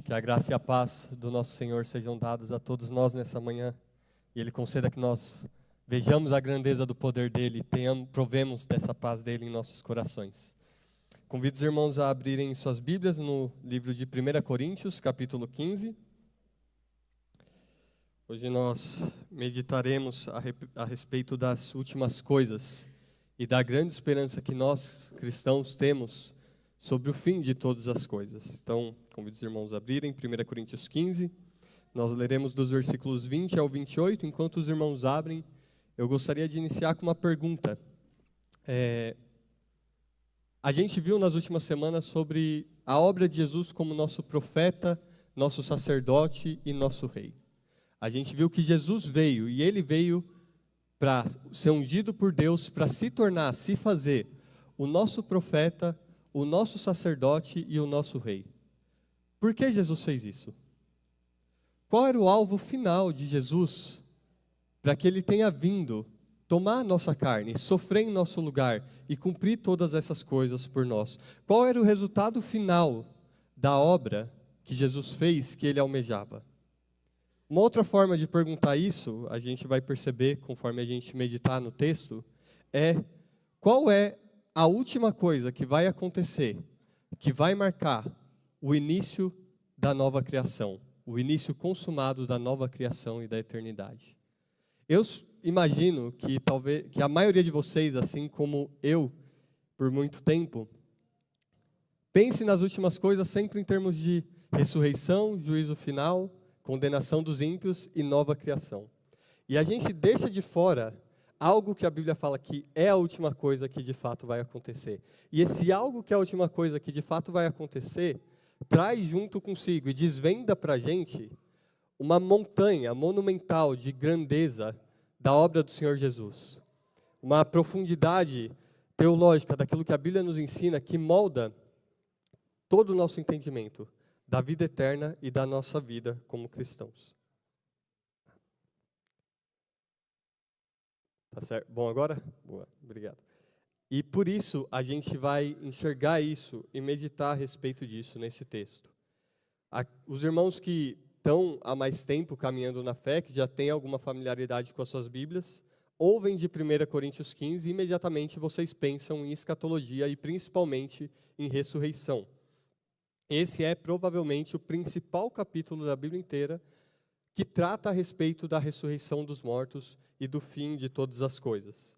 Que a graça e a paz do nosso Senhor sejam dadas a todos nós nessa manhã. E Ele conceda que nós vejamos a grandeza do poder dEle e provemos dessa paz dEle em nossos corações. Convido os irmãos a abrirem suas Bíblias no livro de 1 Coríntios, capítulo 15. Hoje nós meditaremos a respeito das últimas coisas e da grande esperança que nós, cristãos, temos sobre o fim de todas as coisas. Então, convido os irmãos a abrirem 1 Coríntios 15. Nós leremos dos versículos 20 ao 28. Enquanto os irmãos abrem, eu gostaria de iniciar com uma pergunta. A gente viu nas últimas semanas sobre a obra de Jesus como nosso profeta, nosso sacerdote e nosso rei. A gente viu que Jesus veio, e Ele veio para ser ungido por Deus, para se tornar, se fazer o nosso profeta, o nosso sacerdote e o nosso rei. Por que Jesus fez isso? Qual era o alvo final de Jesus para que Ele tenha vindo tomar a nossa carne, sofrer em nosso lugar e cumprir todas essas coisas por nós? Qual era o resultado final da obra que Jesus fez, que Ele almejava? Uma outra forma de perguntar isso, a gente vai perceber conforme a gente meditar no texto, qual é a última coisa que vai acontecer, que vai marcar o início da nova criação, o início consumado da nova criação e da eternidade. Eu imagino que a maioria de vocês, assim como eu, por muito tempo, pense nas últimas coisas sempre em termos de ressurreição, juízo final, condenação dos ímpios e nova criação. E a gente deixa de fora algo que a Bíblia fala que é a última coisa que de fato vai acontecer. E esse algo que é a última coisa que de fato vai acontecer, traz junto consigo e desvenda para a gente uma montanha monumental de grandeza da obra do Senhor Jesus. Uma profundidade teológica daquilo que a Bíblia nos ensina que molda todo o nosso entendimento da vida eterna e da nossa vida como cristãos. Tá certo? Bom agora? Boa, obrigado. E por isso a gente vai enxergar isso e meditar a respeito disso nesse texto. Os irmãos que estão há mais tempo caminhando na fé, que já têm alguma familiaridade com as suas Bíblias, ouvem de 1 Coríntios 15 e imediatamente vocês pensam em escatologia e principalmente em ressurreição. Esse é provavelmente o principal capítulo da Bíblia inteira que trata a respeito da ressurreição dos mortos e do fim de todas as coisas.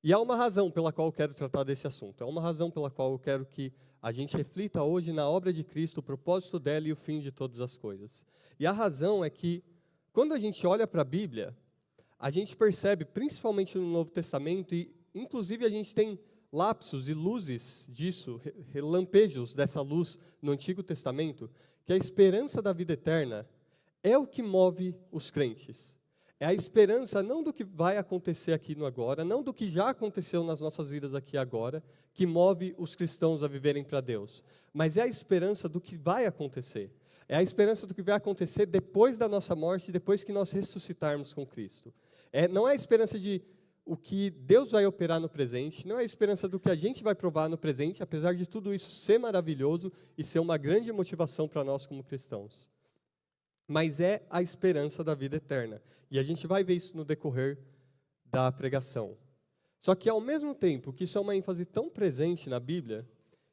E há uma razão pela qual eu quero tratar desse assunto. É uma razão pela qual eu quero que a gente reflita hoje na obra de Cristo, o propósito dela e o fim de todas as coisas. E a razão é que, quando a gente olha para a Bíblia, a gente percebe, principalmente no Novo Testamento, e inclusive a gente tem lapsos e luzes disso, relampejos dessa luz no Antigo Testamento, que a esperança da vida eterna é o que move os crentes. É a esperança não do que vai acontecer aqui no agora, não do que já aconteceu nas nossas vidas aqui agora, que move os cristãos a viverem para Deus, mas é a esperança do que vai acontecer. É a esperança do que vai acontecer depois da nossa morte, depois que nós ressuscitarmos com Cristo. Não é a esperança de o que Deus vai operar no presente, não é a esperança do que a gente vai provar no presente, apesar de tudo isso ser maravilhoso e ser uma grande motivação para nós como cristãos. Mas é a esperança da vida eterna. E a gente vai ver isso no decorrer da pregação. Só que ao mesmo tempo que isso é uma ênfase tão presente na Bíblia,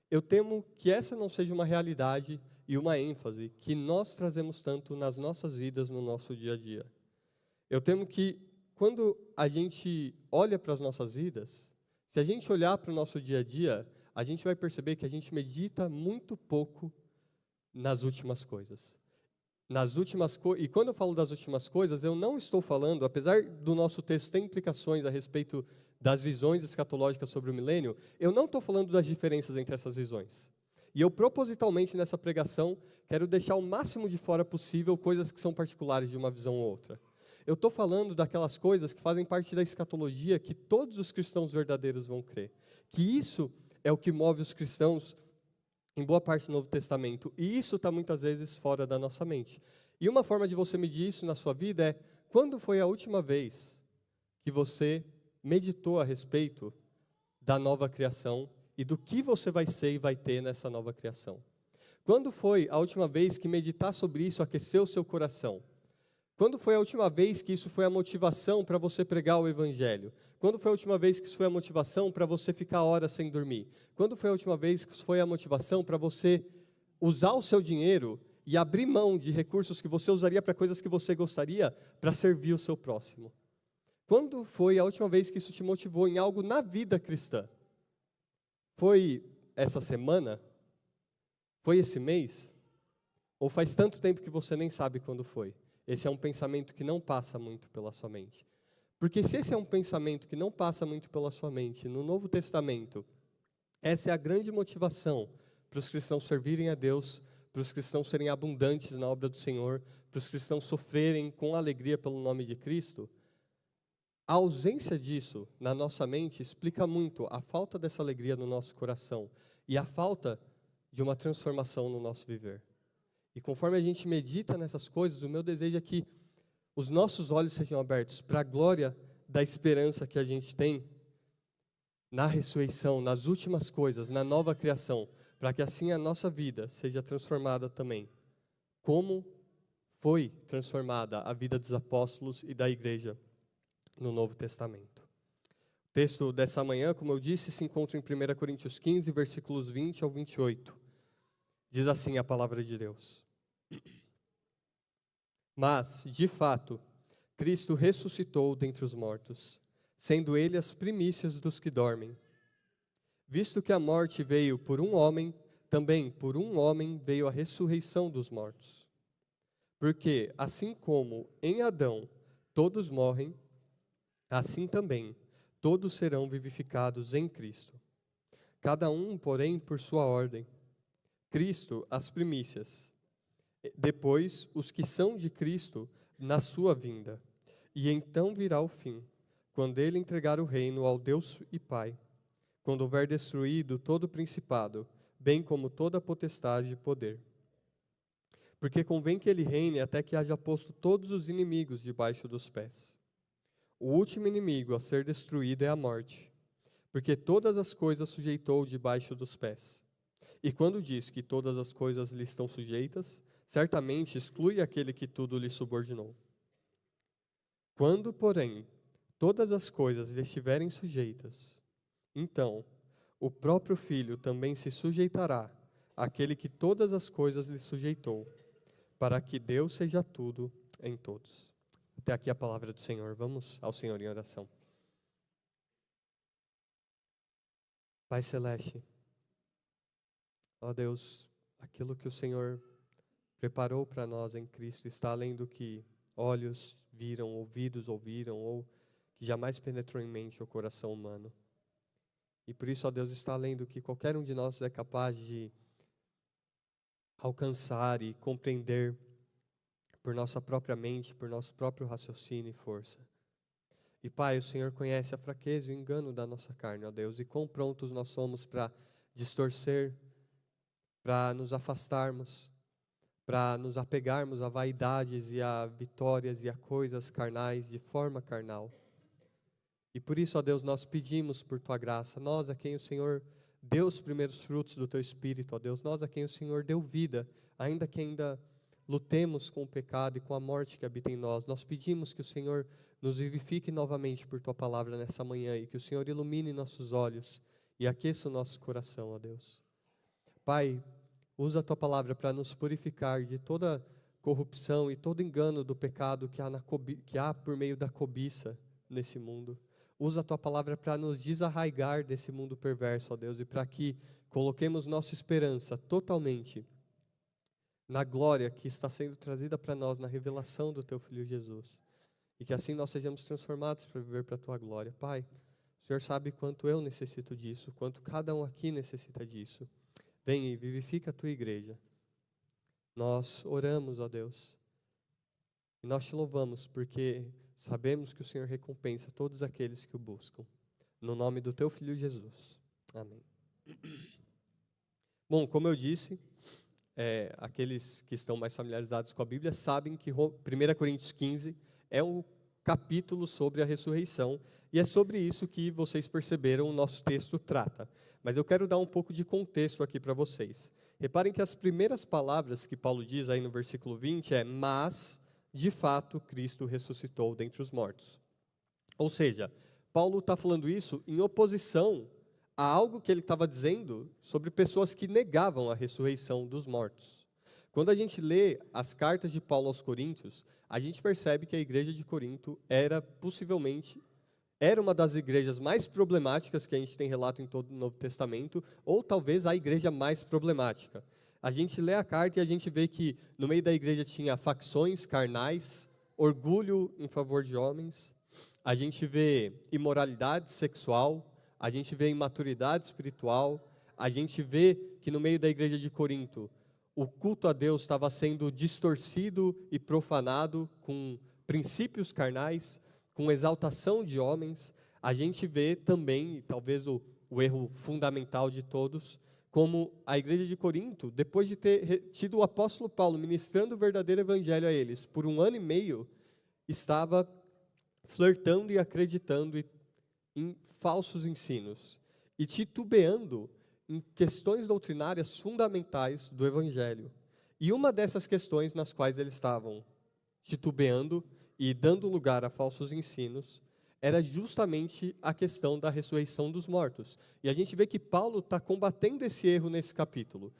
eu temo que essa não seja uma realidade e uma ênfase que nós trazemos tanto nas nossas vidas, no nosso dia a dia. Eu temo que quando a gente olha para as nossas vidas, se a gente olhar para o nosso dia a dia, a gente vai perceber que a gente medita muito pouco nas últimas coisas. E quando eu falo das últimas coisas, eu não estou falando, apesar do nosso texto ter implicações a respeito das visões escatológicas sobre o milênio, eu não estou falando das diferenças entre essas visões. E eu propositalmente nessa pregação quero deixar o máximo de fora possível coisas que são particulares de uma visão ou outra. Eu estou falando daquelas coisas que fazem parte da escatologia que todos os cristãos verdadeiros vão crer. Que isso é o que move os cristãos em boa parte do Novo Testamento. E isso está muitas vezes fora da nossa mente. E uma forma de você medir isso na sua vida é quando foi a última vez que você meditou a respeito da nova criação e do que você vai ser e vai ter nessa nova criação. Quando foi a última vez que meditar sobre isso aqueceu o seu coração? Quando foi a última vez que isso foi a motivação para você pregar o Evangelho? Quando foi a última vez que isso foi a motivação para você ficar horas sem dormir? Quando foi a última vez que isso foi a motivação para você usar o seu dinheiro e abrir mão de recursos que você usaria para coisas que você gostaria para servir o seu próximo? Quando foi a última vez que isso te motivou em algo na vida cristã? Foi essa semana? Foi esse mês? Ou faz tanto tempo que você nem sabe quando foi? Esse é um pensamento que não passa muito pela sua mente. Porque se esse é um pensamento que não passa muito pela sua mente, no Novo Testamento, essa é a grande motivação para os cristãos servirem a Deus, para os cristãos serem abundantes na obra do Senhor, para os cristãos sofrerem com alegria pelo nome de Cristo. A ausência disso na nossa mente explica muito a falta dessa alegria no nosso coração e a falta de uma transformação no nosso viver. E conforme a gente medita nessas coisas, o meu desejo é que os nossos olhos sejam abertos para a glória da esperança que a gente tem na ressurreição, nas últimas coisas, na nova criação, para que assim a nossa vida seja transformada também, como foi transformada a vida dos apóstolos e da igreja no Novo Testamento. O texto dessa manhã, como eu disse, se encontra em 1 Coríntios 15, versículos 20 ao 28. Diz assim a palavra de Deus: Mas, de fato, Cristo ressuscitou dentre os mortos, sendo ele as primícias dos que dormem. Visto que a morte veio por um homem, também por um homem veio a ressurreição dos mortos. Porque, assim como em Adão todos morrem, assim também todos serão vivificados em Cristo. Cada um, porém, por sua ordem. Cristo, as primícias. Depois, os que são de Cristo na sua vinda. E então virá o fim, quando ele entregar o reino ao Deus e Pai, quando houver destruído todo o principado, bem como toda a potestade e poder. Porque convém que ele reine até que haja posto todos os inimigos debaixo dos pés. O último inimigo a ser destruído é a morte, porque todas as coisas sujeitou debaixo dos pés. E quando diz que todas as coisas lhe estão sujeitas, certamente exclui aquele que tudo lhe subordinou. Quando, porém, todas as coisas lhe estiverem sujeitas, então o próprio Filho também se sujeitará àquele que todas as coisas lhe sujeitou, para que Deus seja tudo em todos. Até aqui a palavra do Senhor. Vamos ao Senhor em oração. Pai Celeste, ó Deus, aquilo que o Senhor preparou para nós em Cristo está além do que olhos viram, ouvidos ouviram, ou que jamais penetrou em mente o coração humano. E por isso, ó Deus, está além do que qualquer um de nós é capaz de alcançar e compreender por nossa própria mente, por nosso próprio raciocínio e força. E Pai, o Senhor conhece a fraqueza e o engano da nossa carne, ó Deus, e quão prontos nós somos para distorcer, para nos afastarmos, para nos apegarmos a vaidades e a vitórias e a coisas carnais de forma carnal. E por isso, ó Deus, nós pedimos por Tua graça, nós a quem o Senhor deu os primeiros frutos do Teu Espírito, ó Deus, nós a quem o Senhor deu vida, ainda que ainda lutemos com o pecado e com a morte que habita em nós, nós pedimos que o Senhor nos vivifique novamente por Tua palavra nessa manhã e que o Senhor ilumine nossos olhos e aqueça o nosso coração, ó Deus. Pai, usa a Tua palavra para nos purificar de toda corrupção e todo engano do pecado que há por meio da cobiça nesse mundo. Usa a Tua palavra para nos desarraigar desse mundo perverso, ó Deus, e para que coloquemos nossa esperança totalmente na glória que está sendo trazida para nós na revelação do Teu Filho Jesus. E que assim nós sejamos transformados para viver para a Tua glória. Pai, o Senhor sabe quanto eu necessito disso, quanto cada um aqui necessita disso. Vem e vivifica a Tua igreja. Nós oramos, ó Deus, e nós Te louvamos porque sabemos que o Senhor recompensa todos aqueles que o buscam. No nome do Teu Filho Jesus. Amém. Bom, como eu disse, aqueles que estão mais familiarizados com a Bíblia sabem que 1 Coríntios 15 é um capítulo sobre a ressurreição, e é sobre isso que vocês perceberam o nosso texto trata. Mas eu quero dar um pouco de contexto aqui para vocês. Reparem que as primeiras palavras que Paulo diz aí no versículo 20 é: mas, de fato, Cristo ressuscitou dentre os mortos. Ou seja, Paulo está falando isso em oposição a algo que ele estava dizendo sobre pessoas que negavam a ressurreição dos mortos. Quando a gente lê as cartas de Paulo aos Coríntios, a gente percebe que a igreja de Corinto era uma das igrejas mais problemáticas que a gente tem relato em todo o Novo Testamento, ou talvez a igreja mais problemática. A gente lê a carta e a gente vê que no meio da igreja tinha facções carnais, orgulho em favor de homens, a gente vê imoralidade sexual, a gente vê imaturidade espiritual, a gente vê que no meio da igreja de Corinto, o culto a Deus estava sendo distorcido e profanado com princípios carnais, com exaltação de homens. A gente vê também, talvez o erro fundamental de todos, como a igreja de Corinto, depois de ter tido o apóstolo Paulo ministrando o verdadeiro evangelho a eles por 1 ano e meio, estava flertando e acreditando em falsos ensinos e titubeando em questões doutrinárias fundamentais do evangelho. E uma dessas questões nas quais eles estavam titubeando e dando lugar a falsos ensinos era justamente a questão da ressurreição dos mortos. E a gente vê que Paulo está combatendo esse erro nesse capítulo.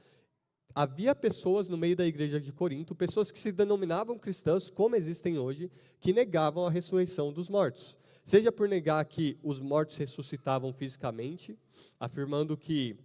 Havia pessoas no meio da igreja de Corinto, pessoas que se denominavam cristãs, como existem hoje, que negavam a ressurreição dos mortos. Seja por negar que os mortos ressuscitavam fisicamente, afirmando que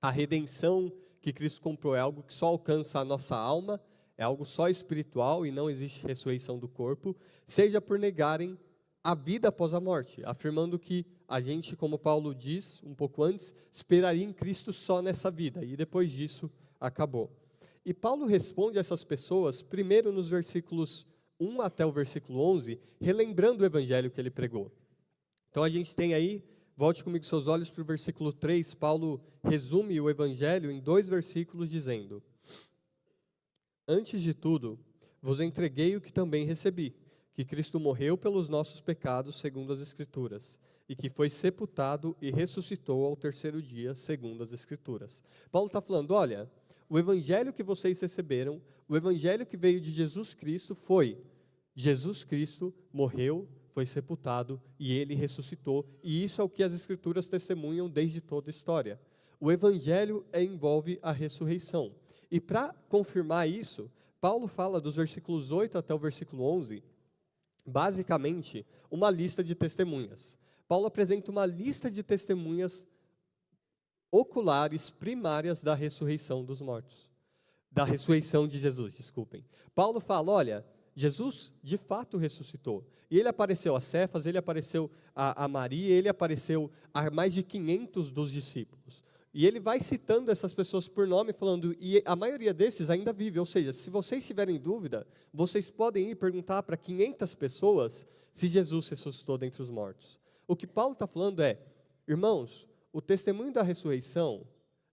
a redenção que Cristo comprou é algo que só alcança a nossa alma, é algo só espiritual e não existe ressurreição do corpo, seja por negarem a vida após a morte, afirmando que a gente, como Paulo diz um pouco antes, esperaria em Cristo só nessa vida e depois disso acabou. E Paulo responde a essas pessoas, primeiro nos versículos 1 até o versículo 11, relembrando o evangelho que ele pregou. Então a gente tem aí, volte comigo seus olhos para o versículo 3, Paulo resume o evangelho em 2 versículos dizendo: antes de tudo, vos entreguei o que também recebi, que Cristo morreu pelos nossos pecados, segundo as Escrituras, e que foi sepultado e ressuscitou ao terceiro dia, segundo as Escrituras. Paulo está falando, olha, o evangelho que vocês receberam, o evangelho que veio de Jesus Cristo foi: Jesus Cristo morreu, foi sepultado e ele ressuscitou, e isso é o que as Escrituras testemunham desde toda a história. O evangelho envolve a ressurreição. E para confirmar isso, Paulo fala dos versículos 8 até o versículo 11, basicamente, uma lista de testemunhas. Paulo apresenta uma lista de testemunhas oculares, primárias da ressurreição dos mortos. Da ressurreição de Jesus, desculpem. Paulo fala, olha, Jesus de fato ressuscitou. E ele apareceu a Cefas, ele apareceu a Maria, ele apareceu a mais de 500 dos discípulos. E ele vai citando essas pessoas por nome, falando, e a maioria desses ainda vive. Ou seja, se vocês tiverem dúvida, vocês podem ir perguntar para 500 pessoas se Jesus ressuscitou dentre os mortos. O que Paulo está falando é, irmãos, o testemunho da ressurreição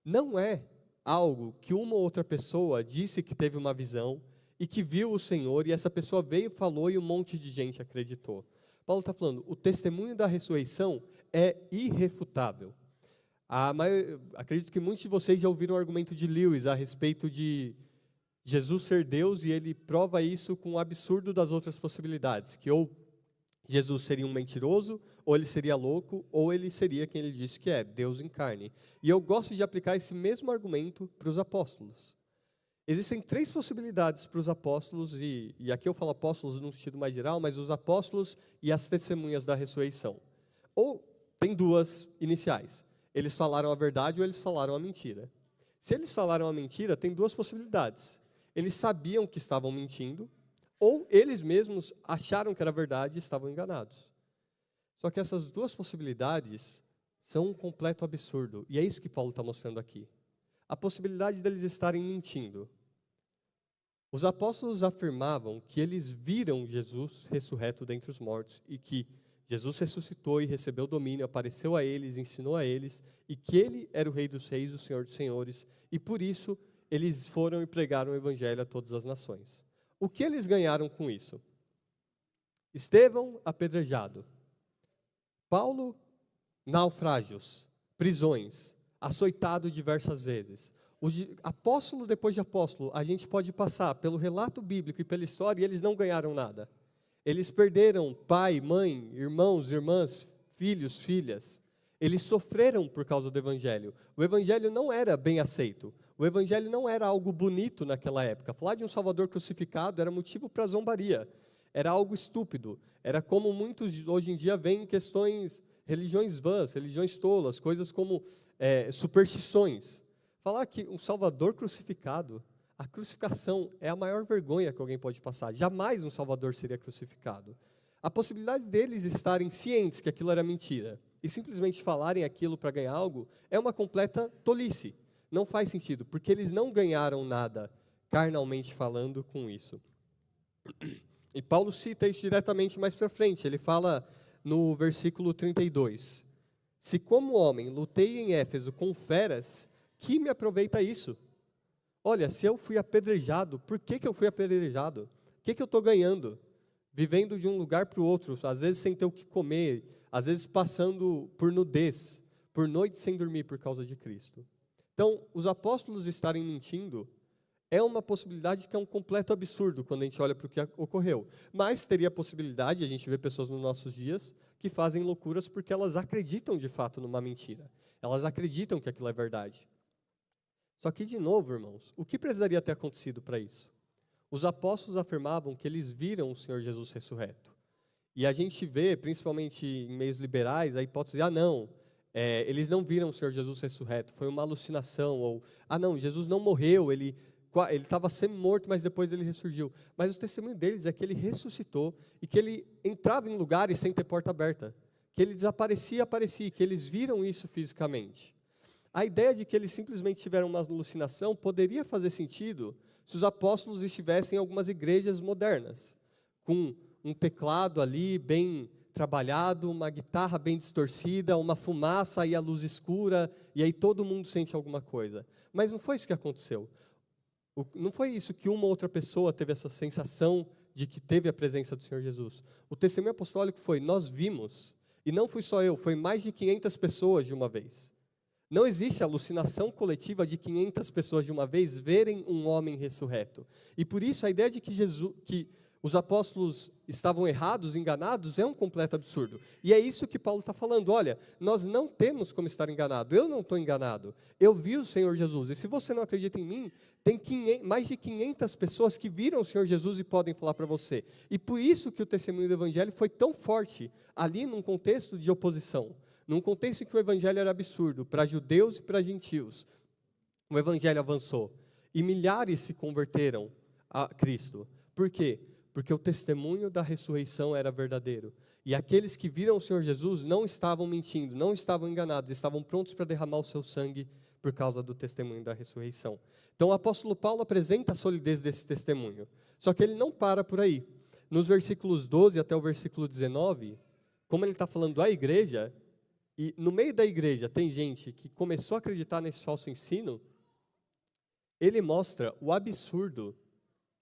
não é algo que uma ou outra pessoa disse que teve uma visão e que viu o Senhor, e essa pessoa veio, falou e um monte de gente acreditou. Paulo está falando, o testemunho da ressurreição é irrefutável. Acredito que muitos de vocês já ouviram o argumento de Lewis a respeito de Jesus ser Deus, e ele prova isso com o absurdo das outras possibilidades, que ou Jesus seria um mentiroso, ou ele seria louco, ou ele seria quem ele disse que é, Deus em carne. E eu gosto de aplicar esse mesmo argumento para os apóstolos. Existem 3 possibilidades para os apóstolos, e aqui eu falo apóstolos num sentido mais geral, mas os apóstolos e as testemunhas da ressurreição. Ou tem 2 iniciais. Eles falaram a verdade ou eles falaram a mentira. Se eles falaram a mentira, tem 2 possibilidades. Eles sabiam que estavam mentindo, ou eles mesmos acharam que era verdade e estavam enganados. Só que essas 2 possibilidades são um completo absurdo. E é isso que Paulo está mostrando aqui. A possibilidade deles estarem mentindo. Os apóstolos afirmavam que eles viram Jesus ressurreto dentre os mortos e que Jesus ressuscitou e recebeu domínio, apareceu a eles, ensinou a eles, e que ele era o Rei dos Reis, o Senhor dos Senhores, e por isso eles foram e pregaram o Evangelho a todas as nações. O que eles ganharam com isso? Estevão apedrejado, Paulo naufrágios, prisões, açoitado diversas vezes, Apóstolo depois de apóstolo, a gente pode passar pelo relato bíblico e pela história e eles não ganharam nada. Eles perderam pai, mãe, irmãos, irmãs, filhos, filhas. Eles sofreram por causa do Evangelho. O Evangelho não era bem aceito. O Evangelho não era algo bonito naquela época. Falar de um Salvador crucificado era motivo para zombaria. Era algo estúpido. Era como muitos hoje em dia veem questões, religiões vãs, religiões tolas, coisas como superstições. Falar que um Salvador crucificado, a crucificação é a maior vergonha que alguém pode passar. Jamais um Salvador seria crucificado. A possibilidade deles estarem cientes que aquilo era mentira e simplesmente falarem aquilo para ganhar algo é uma completa tolice. Não faz sentido, porque eles não ganharam nada, carnalmente falando, com isso. E Paulo cita isso diretamente mais para frente. Ele fala no versículo 32. Se como homem lutei em Éfeso com feras, que me aproveita isso? Olha, se eu fui apedrejado, por que eu fui apedrejado? O que eu estou ganhando? Vivendo de um lugar para o outro, às vezes sem ter o que comer, às vezes passando por nudez, por noites sem dormir por causa de Cristo. Então, os apóstolos estarem mentindo é uma possibilidade que é um completo absurdo quando a gente olha para o que ocorreu. Mas teria a possibilidade, a gente vê pessoas nos nossos dias que fazem loucuras porque elas acreditam de fato numa mentira. Elas acreditam que aquilo é verdade. Só que, de novo, irmãos, o que precisaria ter acontecido para isso? Os apóstolos afirmavam que eles viram o Senhor Jesus ressurreto. E a gente vê, principalmente em meios liberais, a hipótese, eles não viram o Senhor Jesus ressurreto, foi uma alucinação, ou, não, Jesus não morreu, ele estava semi-morto, mas depois ele ressurgiu. Mas o testemunho deles é que ele ressuscitou e que ele entrava em lugares sem ter porta aberta, que ele desaparecia e aparecia, que eles viram isso fisicamente. A ideia de que eles simplesmente tiveram uma alucinação poderia fazer sentido se os apóstolos estivessem em algumas igrejas modernas, com um teclado ali bem trabalhado, uma guitarra bem distorcida, uma fumaça e a luz escura, e aí todo mundo sente alguma coisa. Mas não foi isso que aconteceu. Não foi isso que uma outra pessoa teve essa sensação de que teve a presença do Senhor Jesus. O testemunho apostólico foi, nós vimos, e não fui só eu, foi mais de 500 pessoas de uma vez. Não existe alucinação coletiva de 500 pessoas de uma vez verem um homem ressurreto. E por isso a ideia de que os apóstolos estavam errados, enganados, é um completo absurdo. E é isso que Paulo está falando. Olha, nós não temos como estar enganado. Eu não estou enganado. Eu vi o Senhor Jesus. E se você não acredita em mim, tem mais de 500 pessoas que viram o Senhor Jesus e podem falar para você. E por isso que o testemunho do Evangelho foi tão forte, ali num contexto de oposição. Num contexto em que o Evangelho era absurdo, para judeus e para gentios. O Evangelho avançou. E milhares se converteram a Cristo. Por quê? Porque o testemunho da ressurreição era verdadeiro. E aqueles que viram o Senhor Jesus não estavam mentindo, não estavam enganados, estavam prontos para derramar o seu sangue por causa do testemunho da ressurreição. Então o apóstolo Paulo apresenta a solidez desse testemunho. Só que ele não para por aí. Nos versículos 12 até o versículo 19, como ele está falando da igreja, e no meio da igreja tem gente que começou a acreditar nesse falso ensino, ele mostra o absurdo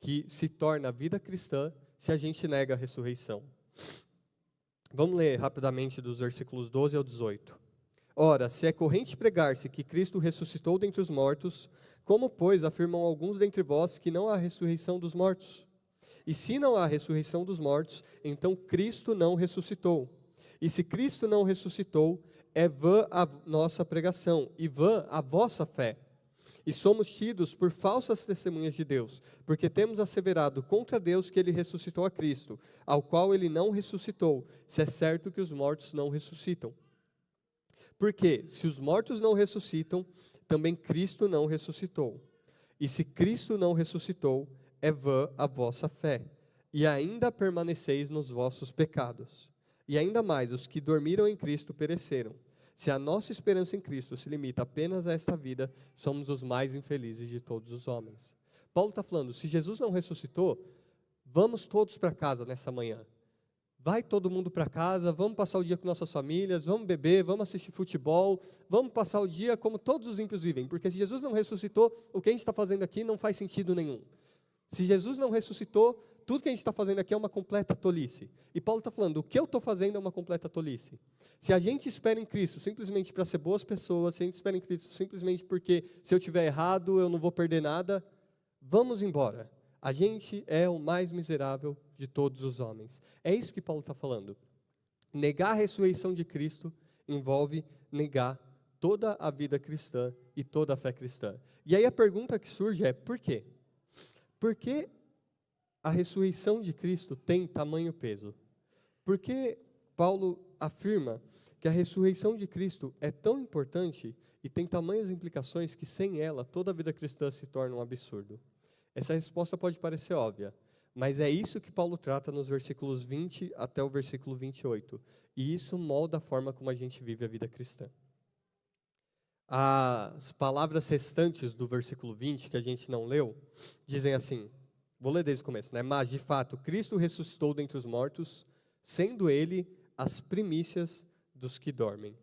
que se torna a vida cristã se a gente nega a ressurreição. Vamos ler rapidamente dos versículos 12 ao 18. Ora, se é corrente pregar-se que Cristo ressuscitou dentre os mortos, como, pois, afirmam alguns dentre vós que não há ressurreição dos mortos? E se não há ressurreição dos mortos, então Cristo não ressuscitou. E se Cristo não ressuscitou, é vã a nossa pregação, e vã a vossa fé. E somos tidos por falsas testemunhas de Deus, porque temos asseverado contra Deus que ele ressuscitou a Cristo, ao qual ele não ressuscitou, se é certo que os mortos não ressuscitam. Porque, se os mortos não ressuscitam, também Cristo não ressuscitou. E se Cristo não ressuscitou, é vã a vossa fé, e ainda permaneceis nos vossos pecados. E ainda mais, os que dormiram em Cristo pereceram. Se a nossa esperança em Cristo se limita apenas a esta vida, somos os mais infelizes de todos os homens. Paulo está falando, se Jesus não ressuscitou, vamos todos para casa nessa manhã. Vai todo mundo para casa, vamos passar o dia com nossas famílias, vamos beber, vamos assistir futebol, vamos passar o dia como todos os ímpios vivem. Porque se Jesus não ressuscitou, o que a gente está fazendo aqui não faz sentido nenhum. Se Jesus não ressuscitou, tudo que a gente está fazendo aqui é uma completa tolice. E Paulo está falando, o que eu estou fazendo é uma completa tolice. Se a gente espera em Cristo simplesmente para ser boas pessoas, se a gente espera em Cristo simplesmente porque se eu estiver errado eu não vou perder nada, vamos embora. A gente é o mais miserável de todos os homens. É isso que Paulo está falando. Negar a ressurreição de Cristo envolve negar toda a vida cristã e toda a fé cristã. E aí a pergunta que surge é, por quê? Por que a ressurreição de Cristo tem tamanho peso? Por que Paulo afirma que a ressurreição de Cristo é tão importante e tem tamanhas implicações que sem ela toda a vida cristã se torna um absurdo? Essa resposta pode parecer óbvia, mas é isso que Paulo trata nos versículos 20 até o versículo 28. E isso molda a forma como a gente vive a vida cristã. As palavras restantes do versículo 20, que a gente não leu, dizem assim, vou ler desde o começo, né? Mas, de fato, Cristo ressuscitou dentre os mortos, sendo Ele as primícias dos que dormem.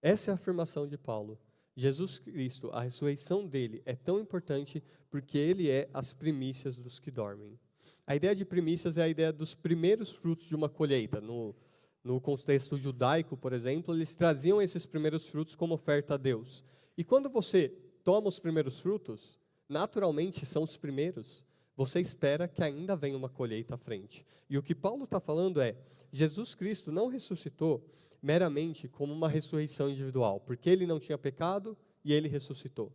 Essa é a afirmação de Paulo. Jesus Cristo, a ressurreição dele é tão importante porque ele é as primícias dos que dormem. A ideia de primícias é a ideia dos primeiros frutos de uma colheita. No contexto judaico, por exemplo, eles traziam esses primeiros frutos como oferta a Deus. E quando você toma os primeiros frutos, naturalmente são os primeiros, você espera que ainda venha uma colheita à frente. E o que Paulo está falando é, Jesus Cristo não ressuscitou meramente como uma ressurreição individual, porque ele não tinha pecado e ele ressuscitou.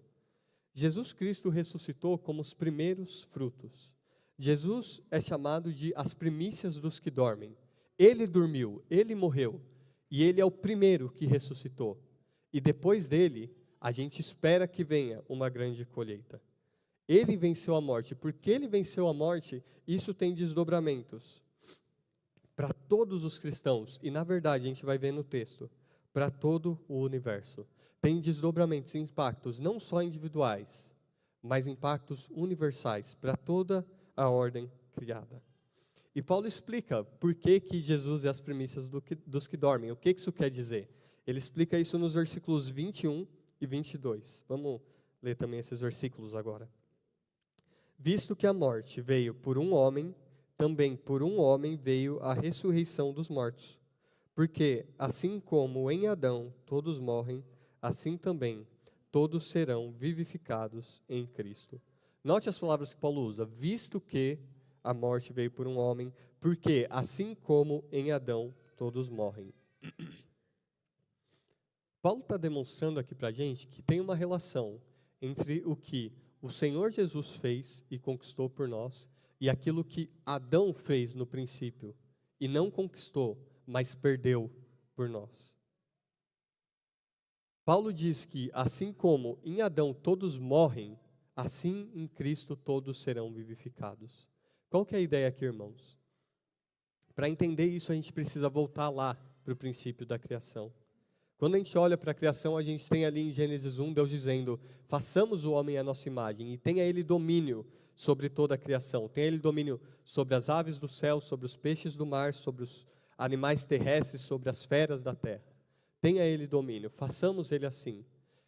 Jesus Cristo ressuscitou como os primeiros frutos. Jesus é chamado de as primícias dos que dormem. Ele dormiu, ele morreu, e ele é o primeiro que ressuscitou. E depois dele, a gente espera que venha uma grande colheita. Ele venceu a morte. Porque ele venceu a morte, isso tem desdobramentos para todos os cristãos. E, na verdade, a gente vai ver no texto, para todo o universo. Tem desdobramentos, impactos, não só individuais, mas impactos universais para toda a ordem criada. E Paulo explica por que Jesus é as primícias dos que dormem. O que isso quer dizer? Ele explica isso nos versículos 21 e 22. Vamos ler também esses versículos agora. Visto que a morte veio por um homem, também por um homem veio a ressurreição dos mortos. Porque, assim como em Adão todos morrem, assim também todos serão vivificados em Cristo. Note as palavras que Paulo usa. Visto que a morte veio por um homem, porque, assim como em Adão todos morrem. Paulo está demonstrando aqui para a gente que tem uma relação entre o que o Senhor Jesus fez e conquistou por nós e aquilo que Adão fez no princípio e não conquistou, mas perdeu por nós. Paulo diz que assim como em Adão todos morrem, assim em Cristo todos serão vivificados. Qual que é a ideia aqui, irmãos? Para entender isso, a gente precisa voltar lá para o princípio da criação. Quando a gente olha para a criação, a gente tem ali em Gênesis 1, Deus dizendo, façamos o homem à nossa imagem, e tenha ele domínio sobre toda a criação. Tenha ele domínio sobre as aves do céu, sobre os peixes do mar, sobre os animais terrestres, sobre as feras da terra. Tenha ele domínio, façamos ele assim.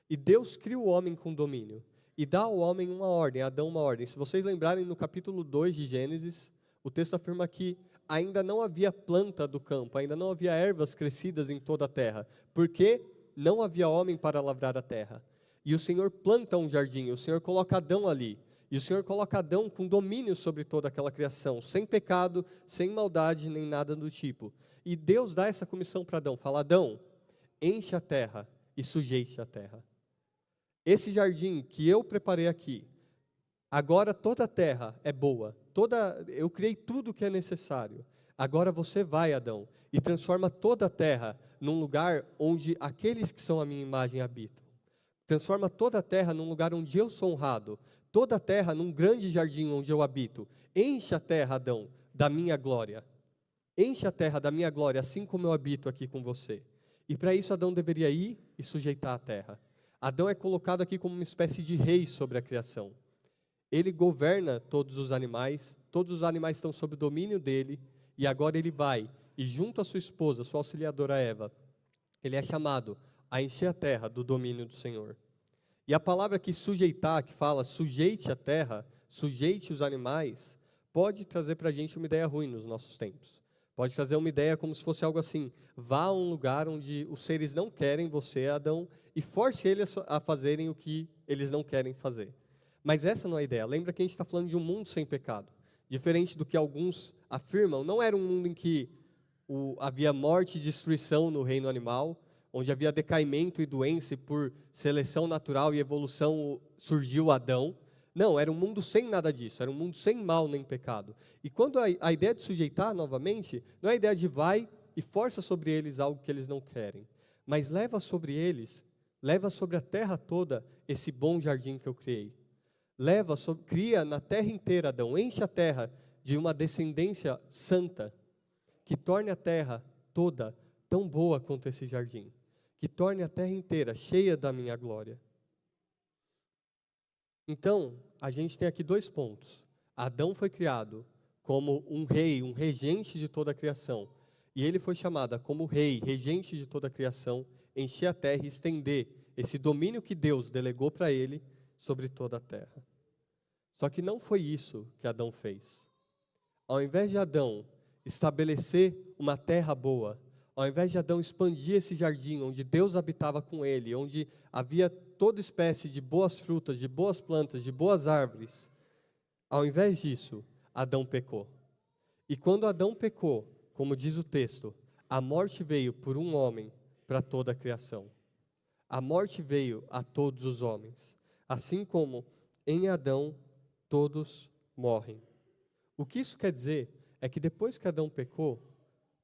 E Deus cria o homem com domínio, e dá ao homem uma ordem, a Adão uma ordem. Se vocês lembrarem, no capítulo 2 de Gênesis, o texto afirma que ainda não havia planta do campo, ainda não havia ervas crescidas em toda a terra, porque não havia homem para lavrar a terra. E o Senhor planta um jardim, o Senhor coloca Adão ali, e o Senhor coloca Adão com domínio sobre toda aquela criação, sem pecado, sem maldade, nem nada do tipo. E Deus dá essa comissão para Adão, fala, Adão, enche a terra e sujeite a terra. Esse jardim que eu preparei aqui, agora toda a terra é boa, eu criei tudo o que é necessário. Agora você vai, Adão, e transforma toda a terra num lugar onde aqueles que são a minha imagem habitam. Transforma toda a terra num lugar onde eu sou honrado. Toda a terra num grande jardim onde eu habito. Enche a terra, Adão, da minha glória. Enche a terra da minha glória, assim como eu habito aqui com você. E para isso Adão deveria ir e sujeitar a terra. Adão é colocado aqui como uma espécie de rei sobre a criação. Ele governa todos os animais estão sob o domínio dele, e agora ele vai, e junto à sua esposa, sua auxiliadora Eva, ele é chamado a encher a terra do domínio do Senhor. E a palavra que sujeitar, que fala sujeite a terra, sujeite os animais, pode trazer para a gente uma ideia ruim nos nossos tempos. Pode trazer uma ideia como se fosse algo assim: vá a um lugar onde os seres não querem você, Adão, e force eles a fazerem o que eles não querem fazer. Mas essa não é a ideia. Lembra que a gente está falando de um mundo sem pecado. Diferente do que alguns afirmam, não era um mundo em que havia morte e destruição no reino animal, onde havia decaimento e doença, e por seleção natural e evolução surgiu Adão. Não, era um mundo sem nada disso, era um mundo sem mal nem pecado. E quando a ideia de sujeitar novamente, não é a ideia de vai e força sobre eles algo que eles não querem, mas leva sobre eles, leva sobre a terra toda esse bom jardim que eu criei. Cria na terra inteira, Adão, enche a terra de uma descendência santa, que torne a terra toda tão boa quanto esse jardim, que torne a terra inteira cheia da minha glória. Então, a gente tem aqui 2 pontos. Adão foi criado como um rei, um regente de toda a criação. E ele foi chamado como rei, regente de toda a criação, encher a terra e estender esse domínio que Deus delegou para ele sobre toda a terra. Só que não foi isso que Adão fez. Ao invés de Adão estabelecer uma terra boa, ao invés de Adão expandir esse jardim onde Deus habitava com ele, onde havia toda espécie de boas frutas, de boas plantas, de boas árvores, ao invés disso, Adão pecou. E quando Adão pecou, como diz o texto, a morte veio por um homem para toda a criação. A morte veio a todos os homens, assim como em Adão todos morrem. O que isso quer dizer é que depois que Adão pecou,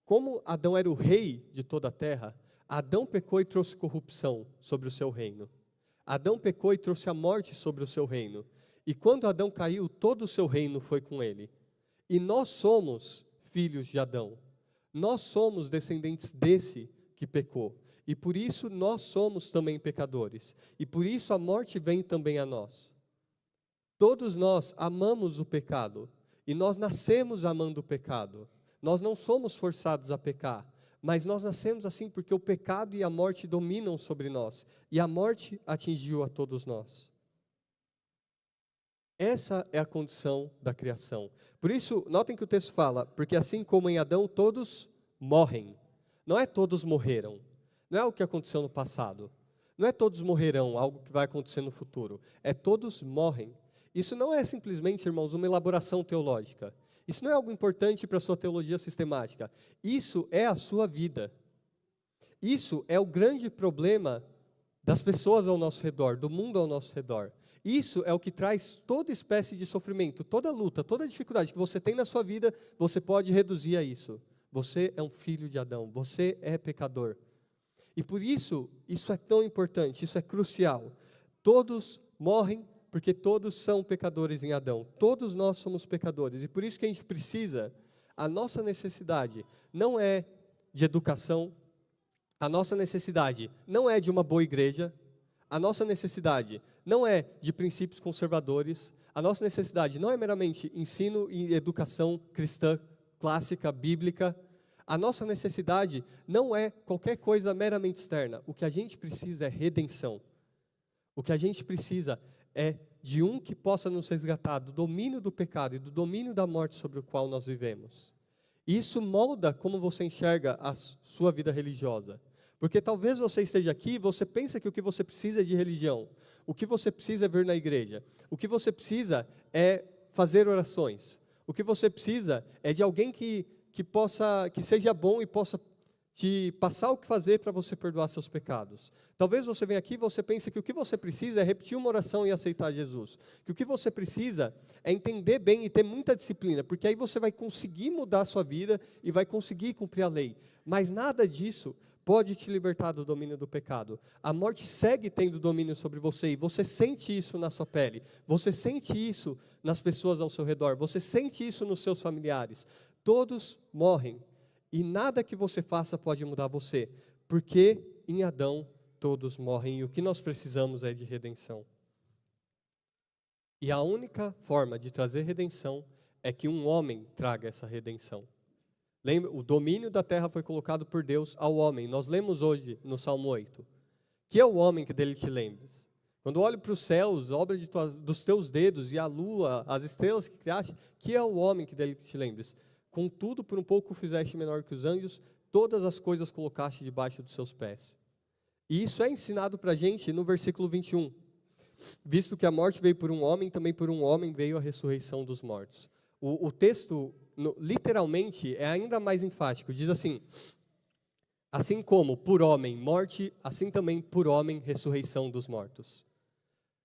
como Adão era o rei de toda a terra, Adão pecou e trouxe corrupção sobre o seu reino. Adão pecou e trouxe a morte sobre o seu reino. E quando Adão caiu, todo o seu reino foi com ele. E nós somos filhos de Adão. Nós somos descendentes desse que pecou. E por isso nós somos também pecadores. E por isso a morte vem também a nós. Todos nós amamos o pecado. E nós nascemos amando o pecado. Nós não somos forçados a pecar, mas nós nascemos assim porque o pecado e a morte dominam sobre nós, e a morte atingiu a todos nós. Essa é a condição da criação. Por isso, notem que o texto fala, porque assim como em Adão todos morrem. Não é todos morreram, não é o que aconteceu no passado, não é todos morrerão, algo que vai acontecer no futuro, é todos morrem. Isso não é simplesmente, irmãos, uma elaboração teológica. Isso não é algo importante para a sua teologia sistemática. Isso é a sua vida. Isso é o grande problema das pessoas ao nosso redor, do mundo ao nosso redor. Isso é o que traz toda espécie de sofrimento, toda luta, toda dificuldade que você tem na sua vida, você pode reduzir a isso. Você é um filho de Adão, você é pecador. E por isso, isso é tão importante, isso é crucial. Todos morrem porque todos são pecadores em Adão. Todos nós somos pecadores. E por isso que a gente precisa, a nossa necessidade não é de educação, a nossa necessidade não é de uma boa igreja, a nossa necessidade não é de princípios conservadores, a nossa necessidade não é meramente ensino e educação cristã, clássica, bíblica. A nossa necessidade não é qualquer coisa meramente externa. O que a gente precisa é redenção. O que a gente precisa é de um que possa nos resgatar do domínio do pecado e do domínio da morte sobre o qual nós vivemos. Isso molda como você enxerga a sua vida religiosa. Porque talvez você esteja aqui e você pensa que o que você precisa é de religião. O que você precisa é vir na igreja. O que você precisa é fazer orações. O que você precisa é de alguém que seja bom e possa te passar o que fazer para você perdoar seus pecados. Talvez você venha aqui e você pense que o que você precisa é repetir uma oração e aceitar Jesus. Que o que você precisa é entender bem e ter muita disciplina, porque aí você vai conseguir mudar a sua vida e vai conseguir cumprir a lei. Mas nada disso pode te libertar do domínio do pecado. A morte segue tendo domínio sobre você e você sente isso na sua pele. Você sente isso nas pessoas ao seu redor. Você sente isso nos seus familiares. Todos morrem. E nada que você faça pode mudar você, porque em Adão todos morrem e o que nós precisamos é de redenção. E a única forma de trazer redenção é que um homem traga essa redenção. Lembra, o domínio da terra foi colocado por Deus ao homem. Nós lemos hoje no Salmo 8. Que é o homem que dele te lembres? Quando olho para os céus, obra dos teus dedos, e a lua, as estrelas que criaste, que é o homem que dele te lembres? Contudo, por um pouco o fizeste menor que os anjos, todas as coisas colocaste debaixo dos seus pés. E isso é ensinado para a gente no versículo 21. Visto que a morte veio por um homem, também por um homem veio a ressurreição dos mortos. O texto, literalmente, é ainda mais enfático. Diz assim: assim como por homem morte, assim também por homem ressurreição dos mortos.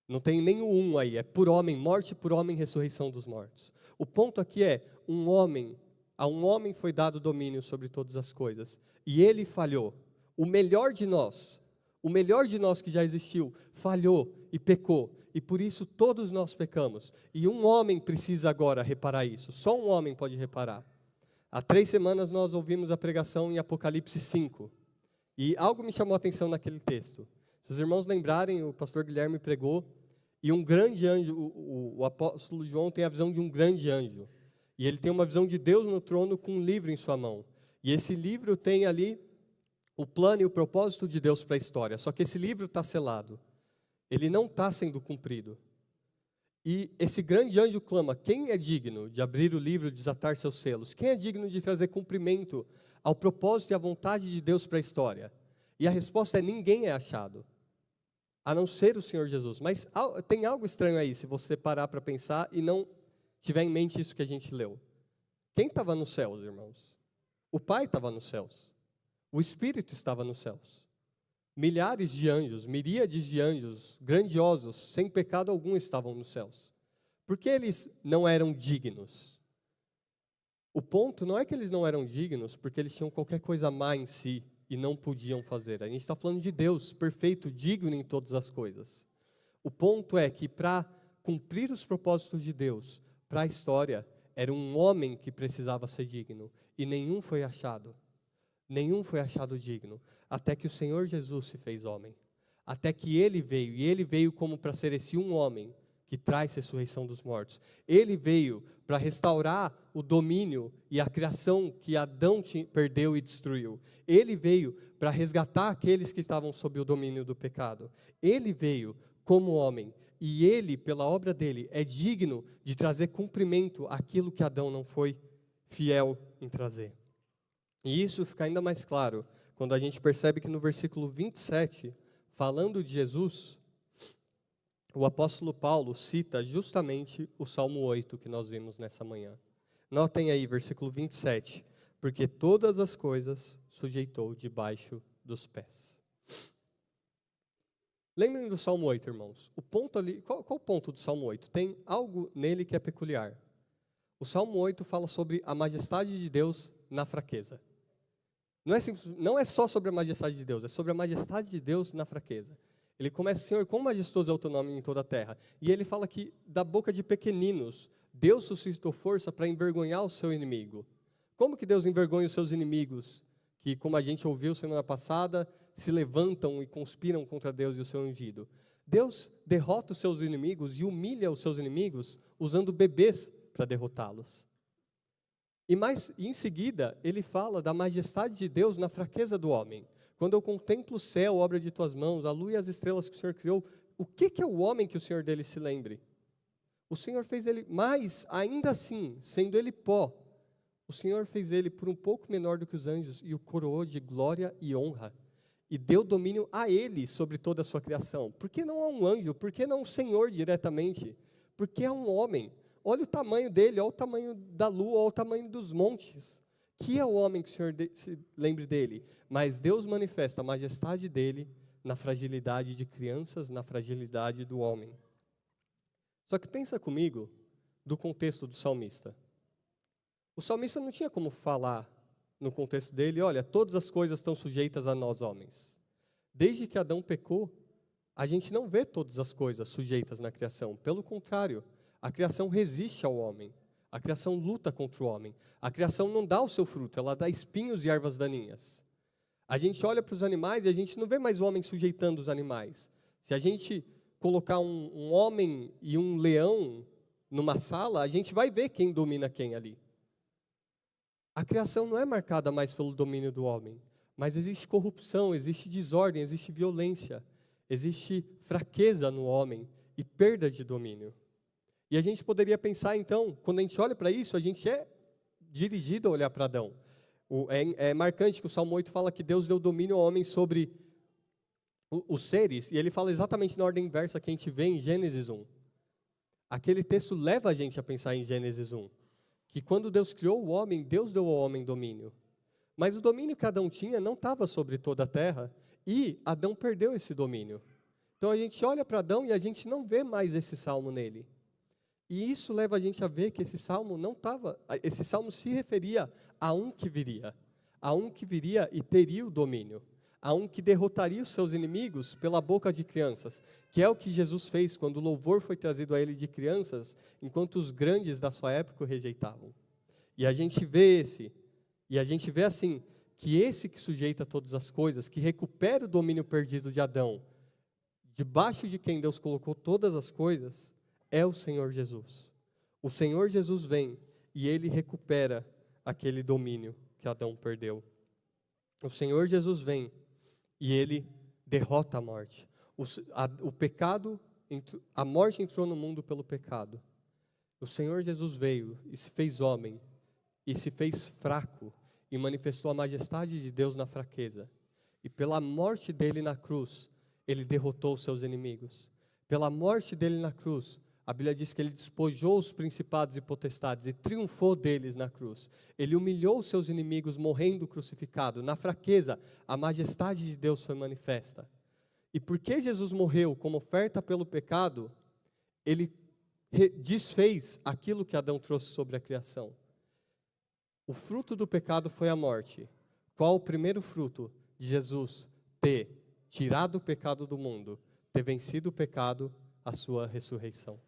Não tem nem o um aí, é por homem morte, por homem ressurreição dos mortos. O ponto aqui é, a um homem foi dado domínio sobre todas as coisas, e ele falhou. O melhor de nós que já existiu, falhou e pecou, e por isso todos nós pecamos. E um homem precisa agora reparar isso, só um homem pode reparar. Há 3 semanas nós ouvimos a pregação em Apocalipse 5, e algo me chamou a atenção naquele texto. Se os irmãos lembrarem, o pastor Guilherme pregou, e um grande anjo, o apóstolo João tem a visão de um grande anjo, e ele tem uma visão de Deus no trono com um livro em sua mão, e esse livro tem ali o plano e o propósito de Deus para a história, só que esse livro está selado, ele não está sendo cumprido. E esse grande anjo clama: quem é digno de abrir o livro e desatar seus selos? Quem é digno de trazer cumprimento ao propósito e à vontade de Deus para a história? E a resposta é: ninguém é achado, a não ser o Senhor Jesus. Mas tem algo estranho aí, se você parar para pensar e não tiver em mente isso que a gente leu. Quem estava nos céus, irmãos? O Pai estava nos céus. O Espírito estava nos céus. Milhares de anjos, miríades de anjos, grandiosos, sem pecado algum, estavam nos céus. Por que eles não eram dignos? O ponto não é que eles não eram dignos, porque eles tinham qualquer coisa má em si e não podiam fazer. A gente está falando de Deus, perfeito, digno em todas as coisas. O ponto é que para cumprir os propósitos de Deus, para a história, era um homem que precisava ser digno, e nenhum foi achado. Nenhum foi achado digno, até que o Senhor Jesus se fez homem. Até que Ele veio, e Ele veio como para ser esse um homem que traz a ressurreição dos mortos. Ele veio para restaurar o domínio e a criação que Adão perdeu e destruiu. Ele veio para resgatar aqueles que estavam sob o domínio do pecado. Ele veio como homem, e Ele, pela obra dele, é digno de trazer cumprimento àquilo que Adão não foi fiel em trazer. E isso fica ainda mais claro quando a gente percebe que no versículo 27, falando de Jesus, o apóstolo Paulo cita justamente o Salmo 8 que nós vimos nessa manhã. Notem aí, versículo 27, porque todas as coisas sujeitou debaixo dos pés. Lembrem do Salmo 8, irmãos. O ponto ali, qual o ponto do Salmo 8? Tem algo nele que é peculiar. O Salmo 8 fala sobre a majestade de Deus na fraqueza. Não é só sobre a majestade de Deus, é sobre a majestade de Deus na fraqueza. Ele começa: Senhor, quão majestoso é o teu nome em toda a terra. E ele fala que da boca de pequeninos, Deus suscitou força para envergonhar o seu inimigo. Como que Deus envergonha os seus inimigos? Que, como a gente ouviu semana passada, se levantam e conspiram contra Deus e o seu ungido. Deus derrota os seus inimigos e humilha os seus inimigos usando bebês para derrotá-los. E em seguida, ele fala da majestade de Deus na fraqueza do homem. Quando eu contemplo o céu, obra de tuas mãos, a lua e as estrelas que o Senhor criou, o que é o homem que o Senhor dele se lembre? O Senhor fez ele, mas ainda assim, sendo ele pó, o Senhor fez ele por um pouco menor do que os anjos e o coroou de glória e honra. E deu domínio a ele sobre toda a sua criação. Por que não a um anjo? Por que não um Senhor diretamente? Porque é um homem. Olha o tamanho dele, olha o tamanho da lua, olha o tamanho dos montes. Que é o homem que o Senhor se lembre dele? Mas Deus manifesta a majestade dele na fragilidade de crianças, na fragilidade do homem. Só que pensa comigo do contexto do salmista. O salmista não tinha como falar no contexto dele: olha, todas as coisas estão sujeitas a nós homens. Desde que Adão pecou, a gente não vê todas as coisas sujeitas na criação. Pelo contrário, a criação resiste ao homem. A criação luta contra o homem. A criação não dá o seu fruto, ela dá espinhos e ervas daninhas. A gente olha para os animais e a gente não vê mais o homem sujeitando os animais. Se a gente colocar um homem e um leão numa sala, a gente vai ver quem domina quem ali. A criação não é marcada mais pelo domínio do homem, mas existe corrupção, existe desordem, existe violência, existe fraqueza no homem e perda de domínio. E a gente poderia pensar, então, quando a gente olha para isso, a gente é dirigido a olhar para Adão. É marcante que o Salmo 8 fala que Deus deu domínio ao homem sobre os seres, e ele fala exatamente na ordem inversa que a gente vê em Gênesis 1. Aquele texto leva a gente a pensar em Gênesis 1, que quando Deus criou o homem, Deus deu ao homem domínio. Mas o domínio que Adão tinha não estava sobre toda a terra, e Adão perdeu esse domínio. Então a gente olha para Adão e a gente não vê mais esse salmo nele. E isso leva a gente a ver que esse salmo se referia a um que viria e teria o domínio, a um que derrotaria os seus inimigos pela boca de crianças, que é o que Jesus fez quando o louvor foi trazido a ele de crianças, enquanto os grandes da sua época o rejeitavam. E a gente vê assim, que esse que sujeita todas as coisas, que recupera o domínio perdido de Adão, debaixo de quem Deus colocou todas as coisas, é o Senhor Jesus. O Senhor Jesus vem e ele recupera aquele domínio que Adão perdeu. O Senhor Jesus vem e ele derrota a morte. A morte entrou no mundo pelo pecado. O Senhor Jesus veio e se fez homem e se fez fraco e manifestou a majestade de Deus na fraqueza. E pela morte dele na cruz, ele derrotou os seus inimigos. Pela morte dele na cruz, a Bíblia diz que ele despojou os principados e potestades e triunfou deles na cruz. Ele humilhou os seus inimigos morrendo crucificado. Na fraqueza, a majestade de Deus foi manifesta. E porque Jesus morreu como oferta pelo pecado, ele desfez aquilo que Adão trouxe sobre a criação. O fruto do pecado foi a morte. Qual o primeiro fruto de Jesus? Ter tirado o pecado do mundo, ter vencido o pecado, a sua ressurreição.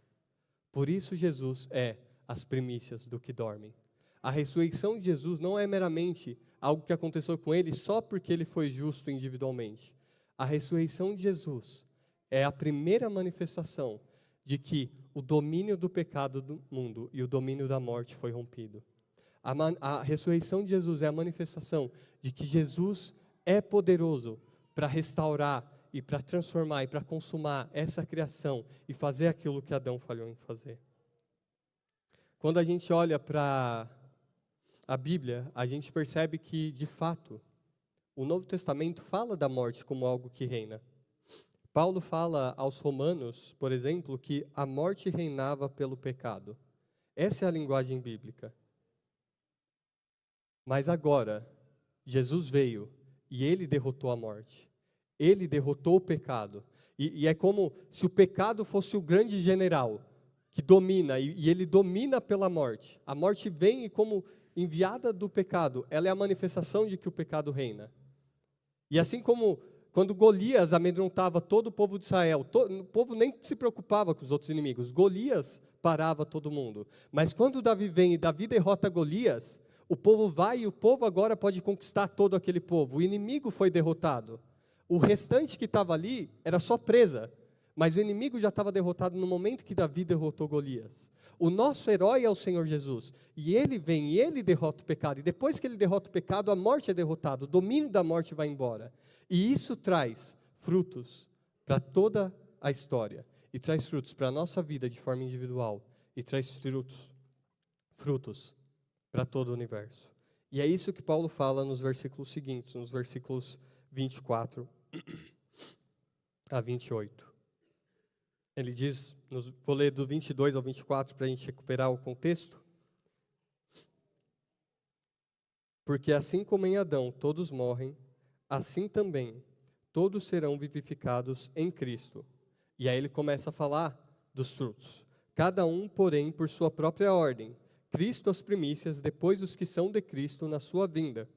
Por isso Jesus é as primícias do que dormem. A ressurreição de Jesus não é meramente algo que aconteceu com ele só porque ele foi justo individualmente. A ressurreição de Jesus é a primeira manifestação de que o domínio do pecado do mundo e o domínio da morte foi rompido. A ressurreição de Jesus é a manifestação de que Jesus é poderoso para restaurar e para transformar e para consumar essa criação e fazer aquilo que Adão falhou em fazer. Quando a gente olha para a Bíblia, a gente percebe que, de fato, o Novo Testamento fala da morte como algo que reina. Paulo fala aos Romanos, por exemplo, que a morte reinava pelo pecado. Essa é a linguagem bíblica. Mas agora, Jesus veio e ele derrotou a morte. Ele derrotou o pecado. E é como se o pecado fosse o grande general que domina, e ele domina pela morte. A morte vem e, como enviada do pecado, ela é a manifestação de que o pecado reina. E assim como quando Golias amedrontava todo o povo de Israel, o povo nem se preocupava com os outros inimigos, Golias parava todo mundo. Mas quando Davi vem e Davi derrota Golias, o povo vai e o povo agora pode conquistar todo aquele povo. O inimigo foi derrotado. O restante que estava ali era só presa, mas o inimigo já estava derrotado no momento que Davi derrotou Golias. O nosso herói é o Senhor Jesus, e ele vem e ele derrota o pecado, e depois que ele derrota o pecado, a morte é derrotada, o domínio da morte vai embora. E isso traz frutos para toda a história, e traz frutos para a nossa vida de forma individual, e traz frutos para todo o universo. E é isso que Paulo fala nos versículos seguintes, nos versículos 24 a 28. Ele diz, vou ler do 22 ao 24 para a gente recuperar o contexto. Porque assim como em Adão todos morrem, assim também todos serão vivificados em Cristo. E aí ele começa a falar dos frutos. Cada um, porém, por sua própria ordem. Cristo as primícias, depois os que são de Cristo na sua vinda.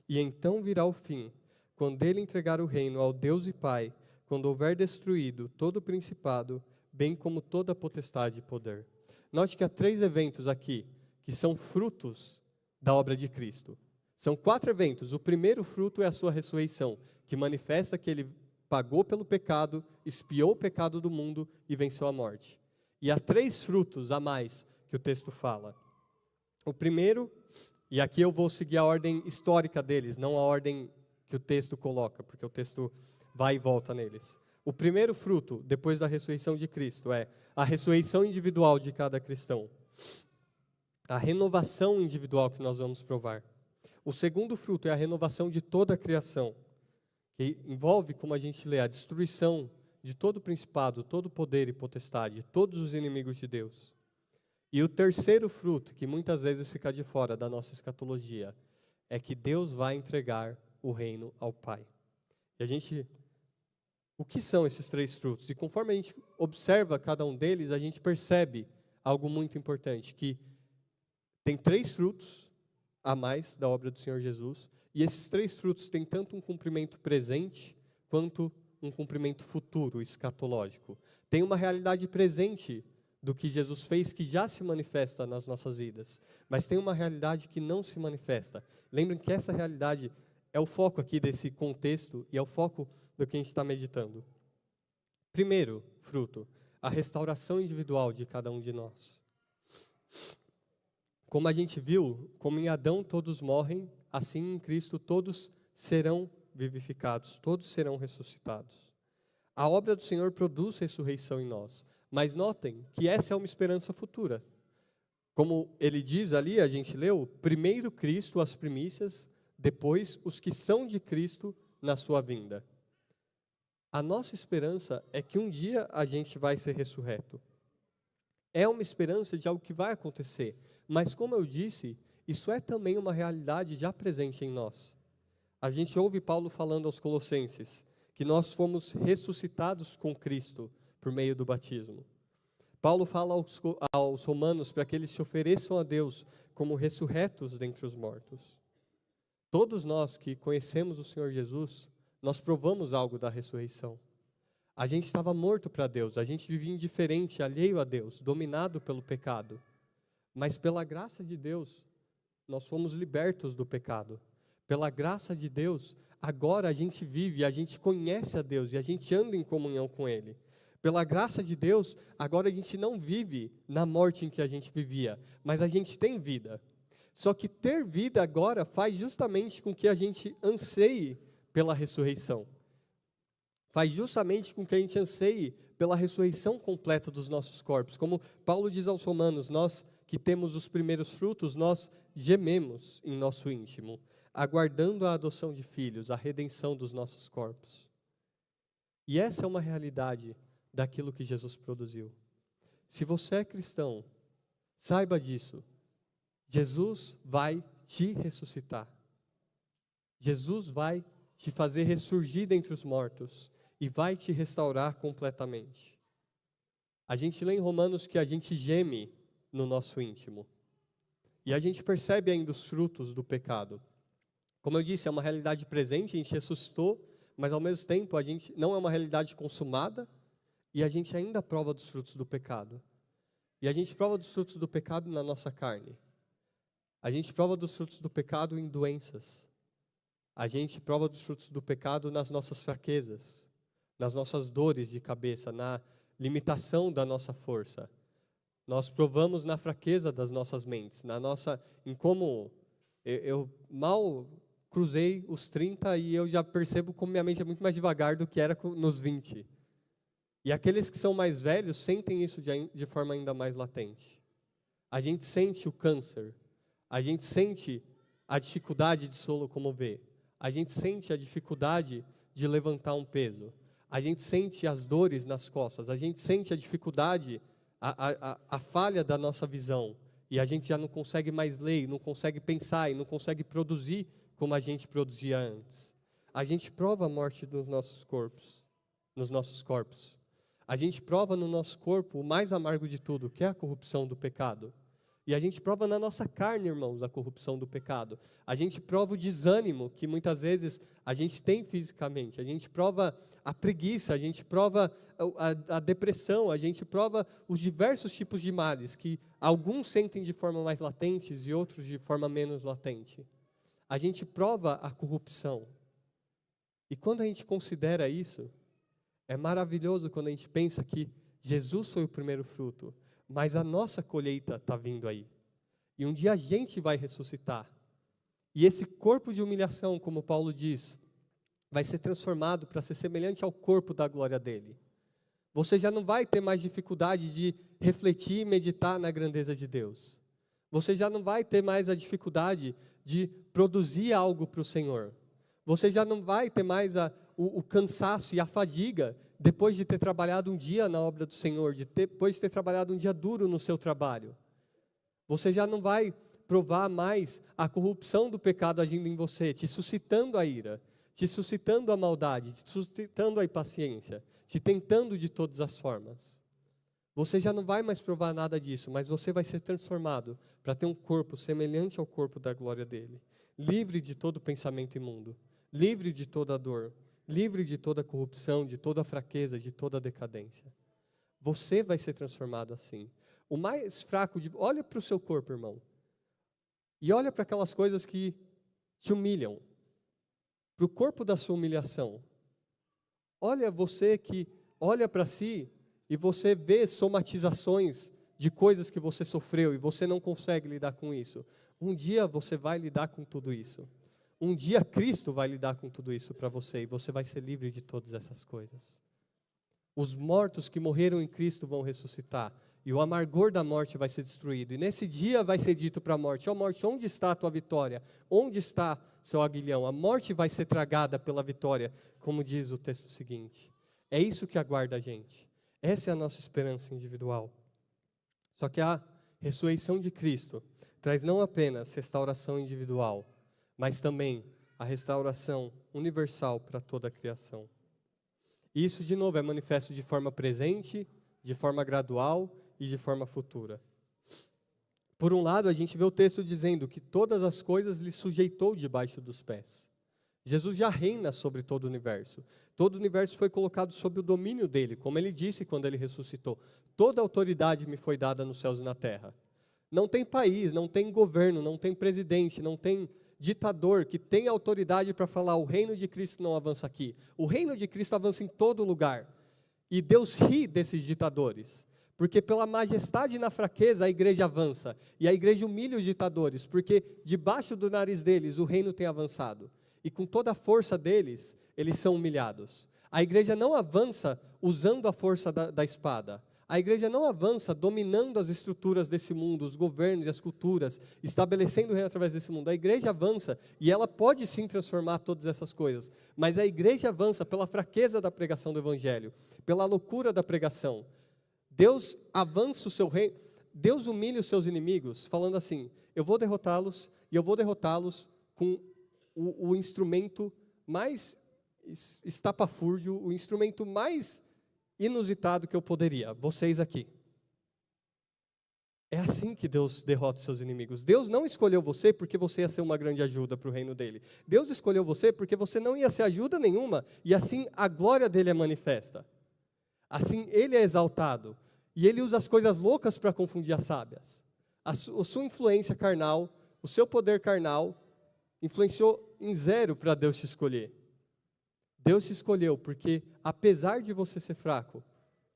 E então virá o fim, quando ele entregar o reino ao Deus e Pai, quando houver destruído todo o principado, bem como toda a potestade e poder. Note que há 3 eventos aqui, que são frutos da obra de Cristo. São 4 eventos. O primeiro fruto é a sua ressurreição, que manifesta que ele pagou pelo pecado, expiou o pecado do mundo e venceu a morte. E há 3 frutos a mais que o texto fala. O primeiro, e aqui eu vou seguir a ordem histórica deles, não a ordem que o texto coloca, porque o texto vai e volta neles. O primeiro fruto, depois da ressurreição de Cristo, é a ressurreição individual de cada cristão. a renovação individual que nós vamos provar. O segundo fruto é a renovação de toda a criação, que envolve, como a gente lê, a destruição de todo o principado, todo o poder e potestade, todos os inimigos de Deus. E o terceiro fruto, que muitas vezes fica de fora da nossa escatologia, é que Deus vai entregar o reino ao Pai. E o que são esses três frutos? E conforme a gente observa cada um deles, a gente percebe algo muito importante, que tem três frutos a mais da obra do Senhor Jesus, e esses três frutos têm tanto um cumprimento presente, quanto um cumprimento futuro, escatológico. Tem uma realidade presente do que Jesus fez, que já se manifesta nas nossas vidas, mas tem uma realidade que não se manifesta. Lembrem que essa realidade é o foco aqui desse contexto, e é o foco do que a gente está meditando. Primeiro fruto, a restauração individual de cada um de nós. Como a gente viu, como em Adão todos morrem, assim em Cristo todos serão vivificados, todos serão ressuscitados. A obra do Senhor produz ressurreição em nós, mas notem que essa é uma esperança futura. Como ele diz ali, a gente leu, primeiro Cristo, as primícias, depois os que são de Cristo na sua vinda. A nossa esperança é que um dia a gente vai ser ressurreto. É uma esperança de algo que vai acontecer, mas como eu disse, isso é também uma realidade já presente em nós. A gente ouve Paulo falando aos Colossenses que nós fomos ressuscitados com Cristo por meio do batismo. Paulo fala aos romanos para que eles se ofereçam a Deus como ressurretos dentre os mortos. Todos nós que conhecemos o Senhor Jesus, nós provamos algo da ressurreição. A gente estava morto para Deus, a gente vivia indiferente, alheio a Deus, dominado pelo pecado. Mas pela graça de Deus, nós fomos libertos do pecado. Pela graça de Deus, agora a gente vive, a gente conhece a Deus e a gente anda em comunhão com Ele. Pela graça de Deus, agora a gente não vive na morte em que a gente vivia, mas a gente tem vida. Só que ter vida agora faz justamente com que a gente anseie pela ressurreição. Faz justamente com que a gente anseie pela ressurreição completa dos nossos corpos. Como Paulo diz aos Romanos, nós que temos os primeiros frutos, nós gememos em nosso íntimo, aguardando a adoção de filhos, a redenção dos nossos corpos. E essa é uma realidade daquilo que Jesus produziu. Se você é cristão, saiba disso. Jesus vai te ressuscitar. Jesus vai te fazer ressurgir dentre os mortos e vai te restaurar completamente. A gente lê em Romanos que a gente geme no nosso íntimo. E a gente percebe ainda os frutos do pecado. Como eu disse, é uma realidade presente, a gente ressuscitou, mas ao mesmo tempo a gente não é uma realidade consumada e a gente ainda prova dos frutos do pecado. E a gente prova dos frutos do pecado na nossa carne. A gente prova dos frutos do pecado em doenças. A gente prova dos frutos do pecado nas nossas fraquezas, nas nossas dores de cabeça, na limitação da nossa força. Nós provamos na fraqueza das nossas mentes, em como eu mal cruzei os 30 e eu já percebo como minha mente é muito mais devagar do que era nos 20. E aqueles que são mais velhos sentem isso de forma ainda mais latente. A gente sente o câncer, a gente sente a dificuldade de se locomover, a gente sente a dificuldade de levantar um peso, a gente sente as dores nas costas, a gente sente a dificuldade, a falha da nossa visão, e a gente já não consegue mais ler, não consegue pensar e não consegue produzir como a gente produzia antes. A gente prova a morte dos nossos corpos, nos nossos corpos. A gente prova no nosso corpo o mais amargo de tudo, que é a corrupção do pecado. E a gente prova na nossa carne, irmãos, a corrupção do pecado. A gente prova o desânimo que muitas vezes a gente tem fisicamente. A gente prova a preguiça, a gente prova a depressão, a gente prova os diversos tipos de males que alguns sentem de forma mais latente e outros de forma menos latente. A gente prova a corrupção. E quando a gente considera isso, é maravilhoso quando a gente pensa que Jesus foi o primeiro fruto, mas a nossa colheita está vindo aí. E um dia a gente vai ressuscitar. E esse corpo de humilhação, como Paulo diz, vai ser transformado para ser semelhante ao corpo da glória dele. Você já não vai ter mais dificuldade de refletir e meditar na grandeza de Deus. Você já não vai ter mais a dificuldade de produzir algo para o Senhor. Você já não vai ter mais o cansaço e a fadiga depois de ter trabalhado um dia na obra do Senhor, depois de ter trabalhado um dia duro no seu trabalho. Você já não vai provar mais a corrupção do pecado agindo em você, te suscitando a ira, te suscitando a maldade, te suscitando a impaciência, te tentando de todas as formas. Você já não vai mais provar nada disso, mas você vai ser transformado para ter um corpo semelhante ao corpo da glória dele, livre de todo pensamento imundo, livre de toda dor, livre de toda corrupção, de toda fraqueza, de toda decadência. Você vai ser transformado assim. O mais fraco, olha para o seu corpo, irmão, e olha para aquelas coisas que te humilham, para o corpo da sua humilhação. Olha você que olha para si e você vê somatizações de coisas que você sofreu e você não consegue lidar com isso. Um dia você vai lidar com tudo isso. Um dia Cristo vai lidar com tudo isso para você e você vai ser livre de todas essas coisas. Os mortos que morreram em Cristo vão ressuscitar e o amargor da morte vai ser destruído. E nesse dia vai ser dito para a morte: ó morte, onde está a tua vitória? Onde está seu aguilhão? A morte vai ser tragada pela vitória, como diz o texto seguinte. É isso que aguarda a gente. Essa é a nossa esperança individual. Só que a ressurreição de Cristo traz não apenas restauração individual, mas também a restauração universal para toda a criação. E isso, de novo, é manifesto de forma presente, de forma gradual e de forma futura. Por um lado, a gente vê o texto dizendo que todas as coisas lhe sujeitou debaixo dos pés. Jesus já reina sobre todo o universo. Todo o universo foi colocado sob o domínio dele, como ele disse quando ele ressuscitou. Toda autoridade me foi dada nos céus e na terra. Não tem país, não tem governo, não tem presidente, não tem ditador que tem autoridade para falar: o reino de Cristo não avança aqui. O reino de Cristo avança em todo lugar. E Deus ri desses ditadores, porque pela majestade e na fraqueza a igreja avança. E a igreja humilha os ditadores, porque debaixo do nariz deles o reino tem avançado. E com toda a força deles, eles são humilhados. A igreja não avança usando a força da espada. A igreja não avança dominando as estruturas desse mundo, os governos e as culturas, estabelecendo o reino através desse mundo. A igreja avança e ela pode sim transformar todas essas coisas, mas a igreja avança pela fraqueza da pregação do evangelho, pela loucura da pregação. Deus avança o seu reino, Deus humilha os seus inimigos, falando assim: eu vou derrotá-los e eu vou derrotá-los com o instrumento mais estapafúrdio, o instrumento mais inusitado que eu poderia, vocês aqui. É assim que Deus derrota os seus inimigos. Deus não escolheu você porque você ia ser uma grande ajuda para o reino dele. Deus escolheu você porque você não ia ser ajuda nenhuma, e assim a glória dele é manifesta. Assim ele é exaltado, e ele usa as coisas loucas para confundir as sábias. A sua influência carnal, o seu poder carnal, influenciou em zero para Deus te escolher. Deus te escolheu porque, apesar de você ser fraco,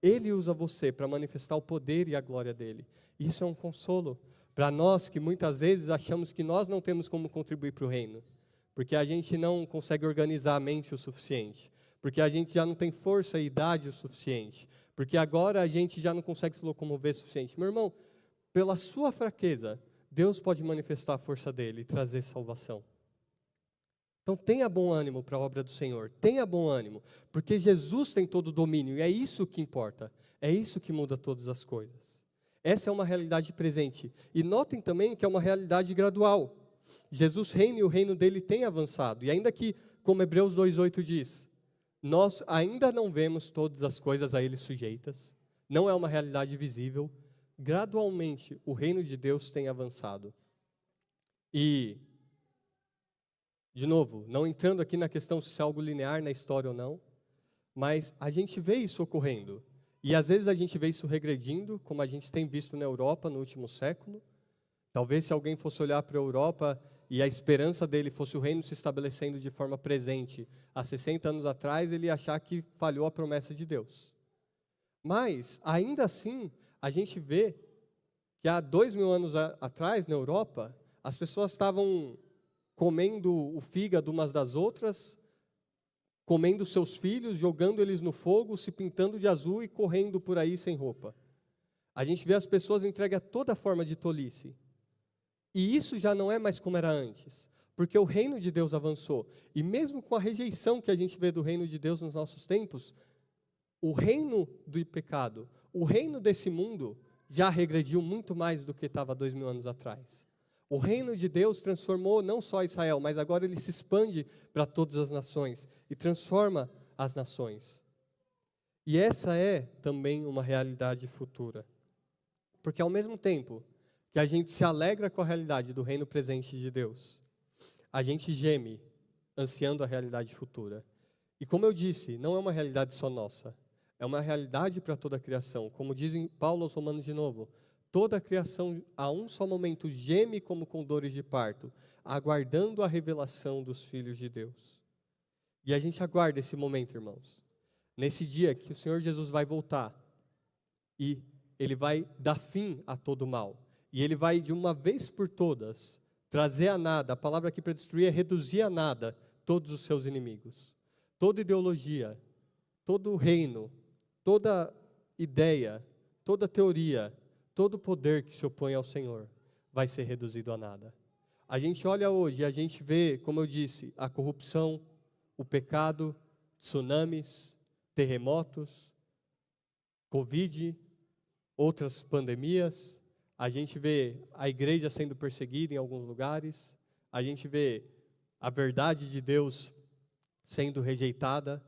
Ele usa você para manifestar o poder e a glória dEle. Isso é um consolo para nós que muitas vezes achamos que nós não temos como contribuir para o reino, porque a gente não consegue organizar a mente o suficiente, porque a gente já não tem força e idade o suficiente, porque agora a gente já não consegue se locomover o suficiente. Meu irmão, pela sua fraqueza, Deus pode manifestar a força dEle e trazer salvação. Então tenha bom ânimo para a obra do Senhor, tenha bom ânimo, porque Jesus tem todo o domínio, e é isso que importa, é isso que muda todas as coisas. Essa é uma realidade presente, e notem também que é uma realidade gradual. Jesus reina e o reino dele tem avançado, e ainda que, como Hebreus 2,8 diz, nós ainda não vemos todas as coisas a ele sujeitas, não é uma realidade visível, gradualmente o reino de Deus tem avançado. E de novo, não entrando aqui na questão se é algo linear na história ou não, mas a gente vê isso ocorrendo. E às vezes a gente vê isso regredindo, como a gente tem visto na Europa no último século. Talvez se alguém fosse olhar para a Europa e a esperança dele fosse o reino se estabelecendo de forma presente há 60 anos atrás, ele ia achar que falhou a promessa de Deus. Mas, ainda assim, a gente vê que há 2000 anos atrás, na Europa, as pessoas estavam comendo o fígado umas das outras, comendo seus filhos, jogando eles no fogo, se pintando de azul e correndo por aí sem roupa. A gente vê as pessoas entregues a toda forma de tolice. E isso já não é mais como era antes, porque o reino de Deus avançou. E mesmo com a rejeição que a gente vê do reino de Deus nos nossos tempos, o reino do pecado, o reino desse mundo, já regrediu muito mais do que estava 2000 anos atrás. O reino de Deus transformou não só Israel, mas agora ele se expande para todas as nações e transforma as nações. E essa é também uma realidade futura. Porque ao mesmo tempo que a gente se alegra com a realidade do reino presente de Deus, a gente geme, ansiando a realidade futura. E como eu disse, não é uma realidade só nossa, é uma realidade para toda a criação. Como dizem Paulo aos Romanos de novo, toda a criação a um só momento geme como com dores de parto, aguardando a revelação dos filhos de Deus. E a gente aguarda esse momento, irmãos. Nesse dia que o Senhor Jesus vai voltar e Ele vai dar fim a todo o mal. E Ele vai, de uma vez por todas, trazer a nada, a palavra aqui para destruir é reduzir a nada todos os seus inimigos. Toda ideologia, todo reino, toda ideia, toda teoria, todo poder que se opõe ao Senhor vai ser reduzido a nada. A gente olha hoje e a gente vê, como eu disse, a corrupção, o pecado, tsunamis, terremotos, Covid, outras pandemias. A gente vê a igreja sendo perseguida em alguns lugares. A gente vê a verdade de Deus sendo rejeitada.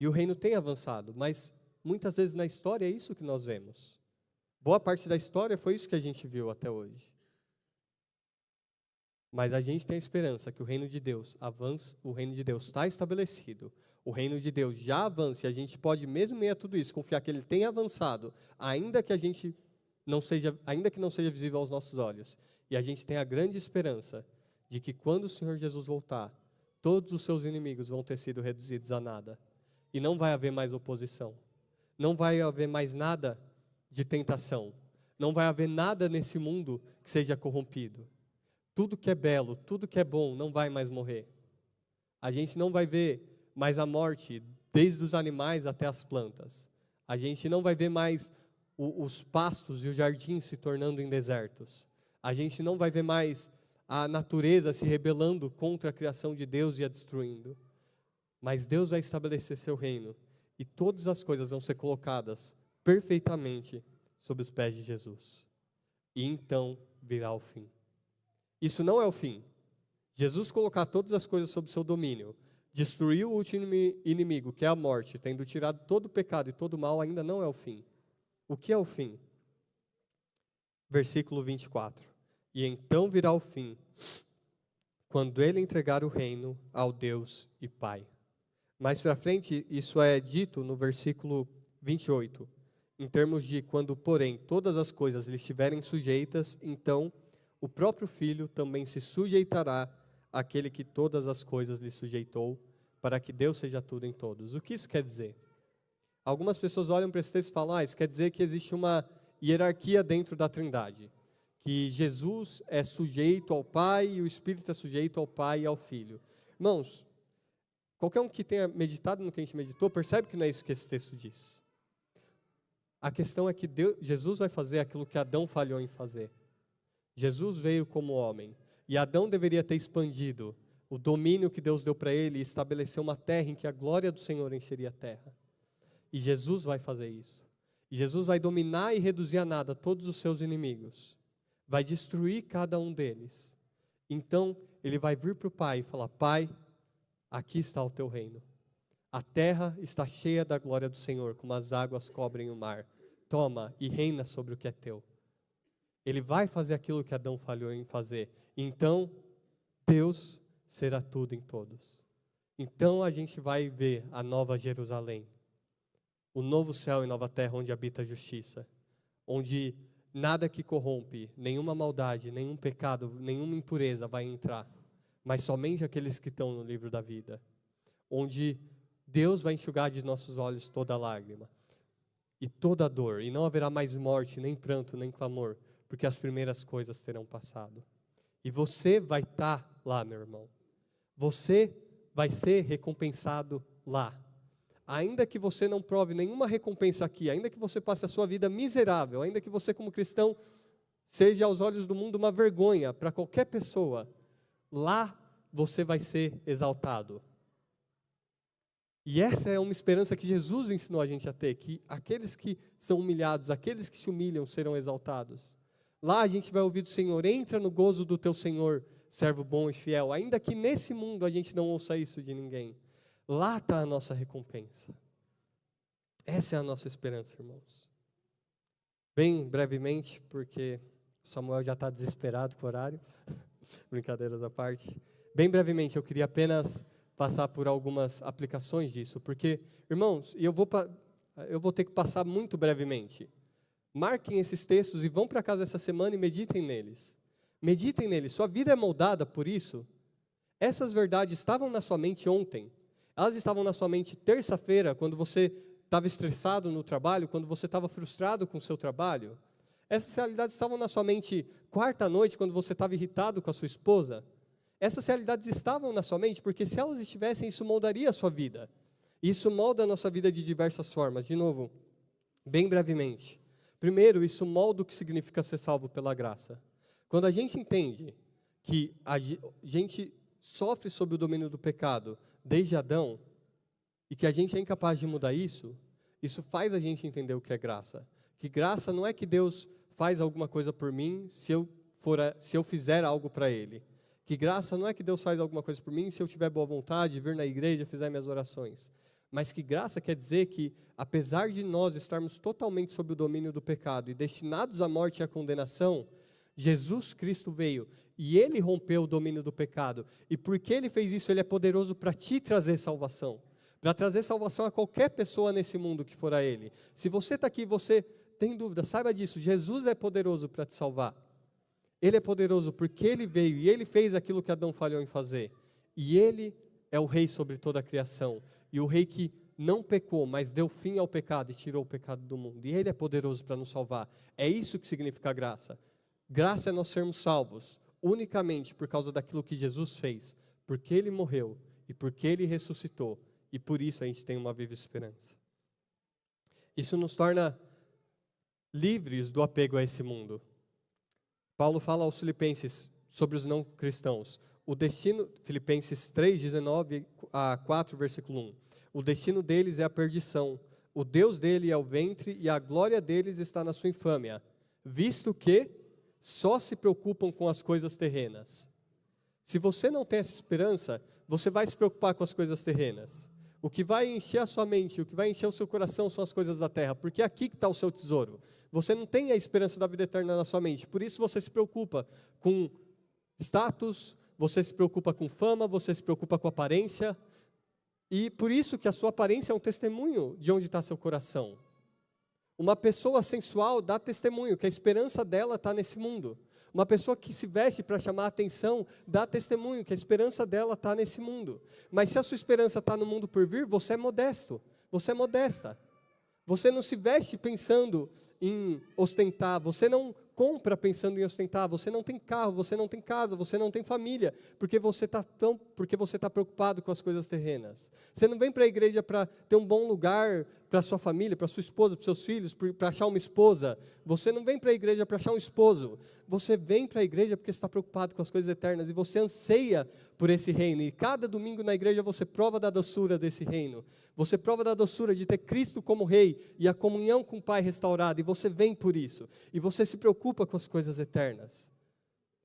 E o reino tem avançado, mas muitas vezes na história é isso que nós vemos. Boa parte da história foi isso que a gente viu até hoje. Mas a gente tem a esperança que o reino de Deus avança, o reino de Deus está estabelecido, o reino de Deus já avança, e a gente pode, mesmo em meio a tudo isso, confiar que ele tem avançado, ainda que não seja visível aos nossos olhos. E a gente tem a grande esperança de que quando o Senhor Jesus voltar, todos os seus inimigos vão ter sido reduzidos a nada. E não vai haver mais oposição. Não vai haver mais nada de tentação. Não vai haver nada nesse mundo que seja corrompido. Tudo que é belo, tudo que é bom não vai mais morrer. A gente não vai ver mais a morte, desde os animais até as plantas. A gente não vai ver mais os pastos e os jardins se tornando em desertos. A gente não vai ver mais a natureza se rebelando contra a criação de Deus e a destruindo. Mas Deus vai estabelecer seu reino e todas as coisas vão ser colocadas perfeitamente sob os pés de Jesus. E então virá o fim. Isso não é o fim. Jesus colocar todas as coisas sob seu domínio, destruir o último inimigo, que é a morte, tendo tirado todo o pecado e todo o mal, ainda não é o fim. O que é o fim? Versículo 24. E então virá o fim, quando ele entregar o reino ao Deus e Pai. Mais para frente, isso é dito no versículo 28, em termos de quando, porém, todas as coisas lhe estiverem sujeitas, então o próprio Filho também se sujeitará àquele que todas as coisas lhe sujeitou, para que Deus seja tudo em todos. O que isso quer dizer? Algumas pessoas olham para esse texto e falam, isso quer dizer que existe uma hierarquia dentro da Trindade, que Jesus é sujeito ao Pai e o Espírito é sujeito ao Pai e ao Filho. Irmãos, qualquer um que tenha meditado no que a gente meditou, percebe que não é isso que esse texto diz. A questão é que Jesus vai fazer aquilo que Adão falhou em fazer. Jesus veio como homem, e Adão deveria ter expandido o domínio que Deus deu para ele e estabelecer uma terra em que a glória do Senhor encheria a terra. E Jesus vai fazer isso. E Jesus vai dominar e reduzir a nada todos os seus inimigos. Vai destruir cada um deles. Então, ele vai vir para o Pai e falar, Pai, aqui está o teu reino. A terra está cheia da glória do Senhor, como as águas cobrem o mar. Toma e reina sobre o que é teu. Ele vai fazer aquilo que Adão falhou em fazer. Então, Deus será tudo em todos. Então, a gente vai ver a nova Jerusalém. O novo céu e nova terra onde habita a justiça. Onde nada que corrompe, nenhuma maldade, nenhum pecado, nenhuma impureza vai entrar. Mas somente aqueles que estão no livro da vida. Onde Deus vai enxugar de nossos olhos toda lágrima. E toda dor. E não haverá mais morte, nem pranto, nem clamor. Porque as primeiras coisas terão passado. E você vai estar lá, meu irmão. Você vai ser recompensado lá. Ainda que você não prove nenhuma recompensa aqui, ainda que você passe a sua vida miserável, ainda que você como cristão seja aos olhos do mundo uma vergonha para qualquer pessoa, lá você vai ser exaltado. E essa é uma esperança que Jesus ensinou a gente a ter, que aqueles que são humilhados, aqueles que se humilham serão exaltados. Lá a gente vai ouvir do Senhor: entra no gozo do teu Senhor, servo bom e fiel. Ainda que nesse mundo a gente não ouça isso de ninguém, lá está a nossa recompensa. Essa é a nossa esperança, irmãos. Bem brevemente, porque Samuel já está desesperado com o horário, brincadeiras à parte. Bem brevemente, eu queria apenas passar por algumas aplicações disso, porque, irmãos, eu vou ter que passar muito brevemente. Marquem esses textos e vão para casa essa semana e meditem neles. Meditem neles. Sua vida é moldada por isso. Essas verdades estavam na sua mente ontem. Elas estavam na sua mente terça-feira, quando você estava estressado no trabalho, quando você estava frustrado com o seu trabalho. Essas realidades estavam na sua mente quarta-noite, quando você estava irritado com a sua esposa. Essas realidades estavam na sua mente, porque se elas estivessem, isso moldaria a sua vida. Isso molda a nossa vida de diversas formas. De novo, bem brevemente. Primeiro, isso molda o que significa ser salvo pela graça. Quando a gente entende que a gente sofre sob o domínio do pecado desde Adão, e que a gente é incapaz de mudar isso, isso faz a gente entender o que é graça. Que graça não é que Deus faz alguma coisa por mim se eu fizer algo para Ele. Que graça não é que Deus faz alguma coisa por mim se eu tiver boa vontade, vir na igreja, fizer minhas orações. Mas que graça quer dizer que, apesar de nós estarmos totalmente sob o domínio do pecado e destinados à morte e à condenação, Jesus Cristo veio e Ele rompeu o domínio do pecado. E porque Ele fez isso, Ele é poderoso para te trazer salvação. Para trazer salvação a qualquer pessoa nesse mundo que for a Ele. Se você está aqui e você tem dúvida, saiba disso, Jesus é poderoso para te salvar. Ele é poderoso porque Ele veio e Ele fez aquilo que Adão falhou em fazer. E Ele é o Rei sobre toda a criação. E o Rei que não pecou, mas deu fim ao pecado e tirou o pecado do mundo. E Ele é poderoso para nos salvar. É isso que significa graça. Graça é nós sermos salvos unicamente por causa daquilo que Jesus fez. Porque Ele morreu e porque Ele ressuscitou. E por isso a gente tem uma viva esperança. Isso nos torna livres do apego a esse mundo. Paulo fala aos Filipenses sobre os não cristãos. O destino, Filipenses 3, 19 a 4, versículo 1. O destino deles é a perdição. O Deus dele é o ventre e a glória deles está na sua infâmia, visto que só se preocupam com as coisas terrenas. Se você não tem essa esperança, você vai se preocupar com as coisas terrenas. O que vai encher a sua mente, o que vai encher o seu coração são as coisas da terra, porque é aqui que está o seu tesouro. Você não tem a esperança da vida eterna na sua mente, por isso você se preocupa com status, você se preocupa com fama, você se preocupa com aparência, e por isso que a sua aparência é um testemunho de onde está seu coração. Uma pessoa sensual dá testemunho que a esperança dela está nesse mundo. Uma pessoa que se veste para chamar a atenção dá testemunho que a esperança dela está nesse mundo. Mas se a sua esperança está no mundo por vir, você é modesto, você é modesta. Você não se veste pensando em ostentar, você não compra pensando em ostentar, você não tem carro, você não tem casa, você não tem família, porque você está preocupado com as coisas terrenas. Você não vem para a igreja para ter um bom lugar para sua família, para sua esposa, para seus filhos, para achar uma esposa. Você não vem para a igreja para achar um esposo. Você vem para a igreja porque está preocupado com as coisas eternas e você anseia por esse reino. E cada domingo na igreja você prova da doçura desse reino. Você prova da doçura de ter Cristo como Rei e a comunhão com o Pai restaurada. E você vem por isso. E você se preocupa com as coisas eternas.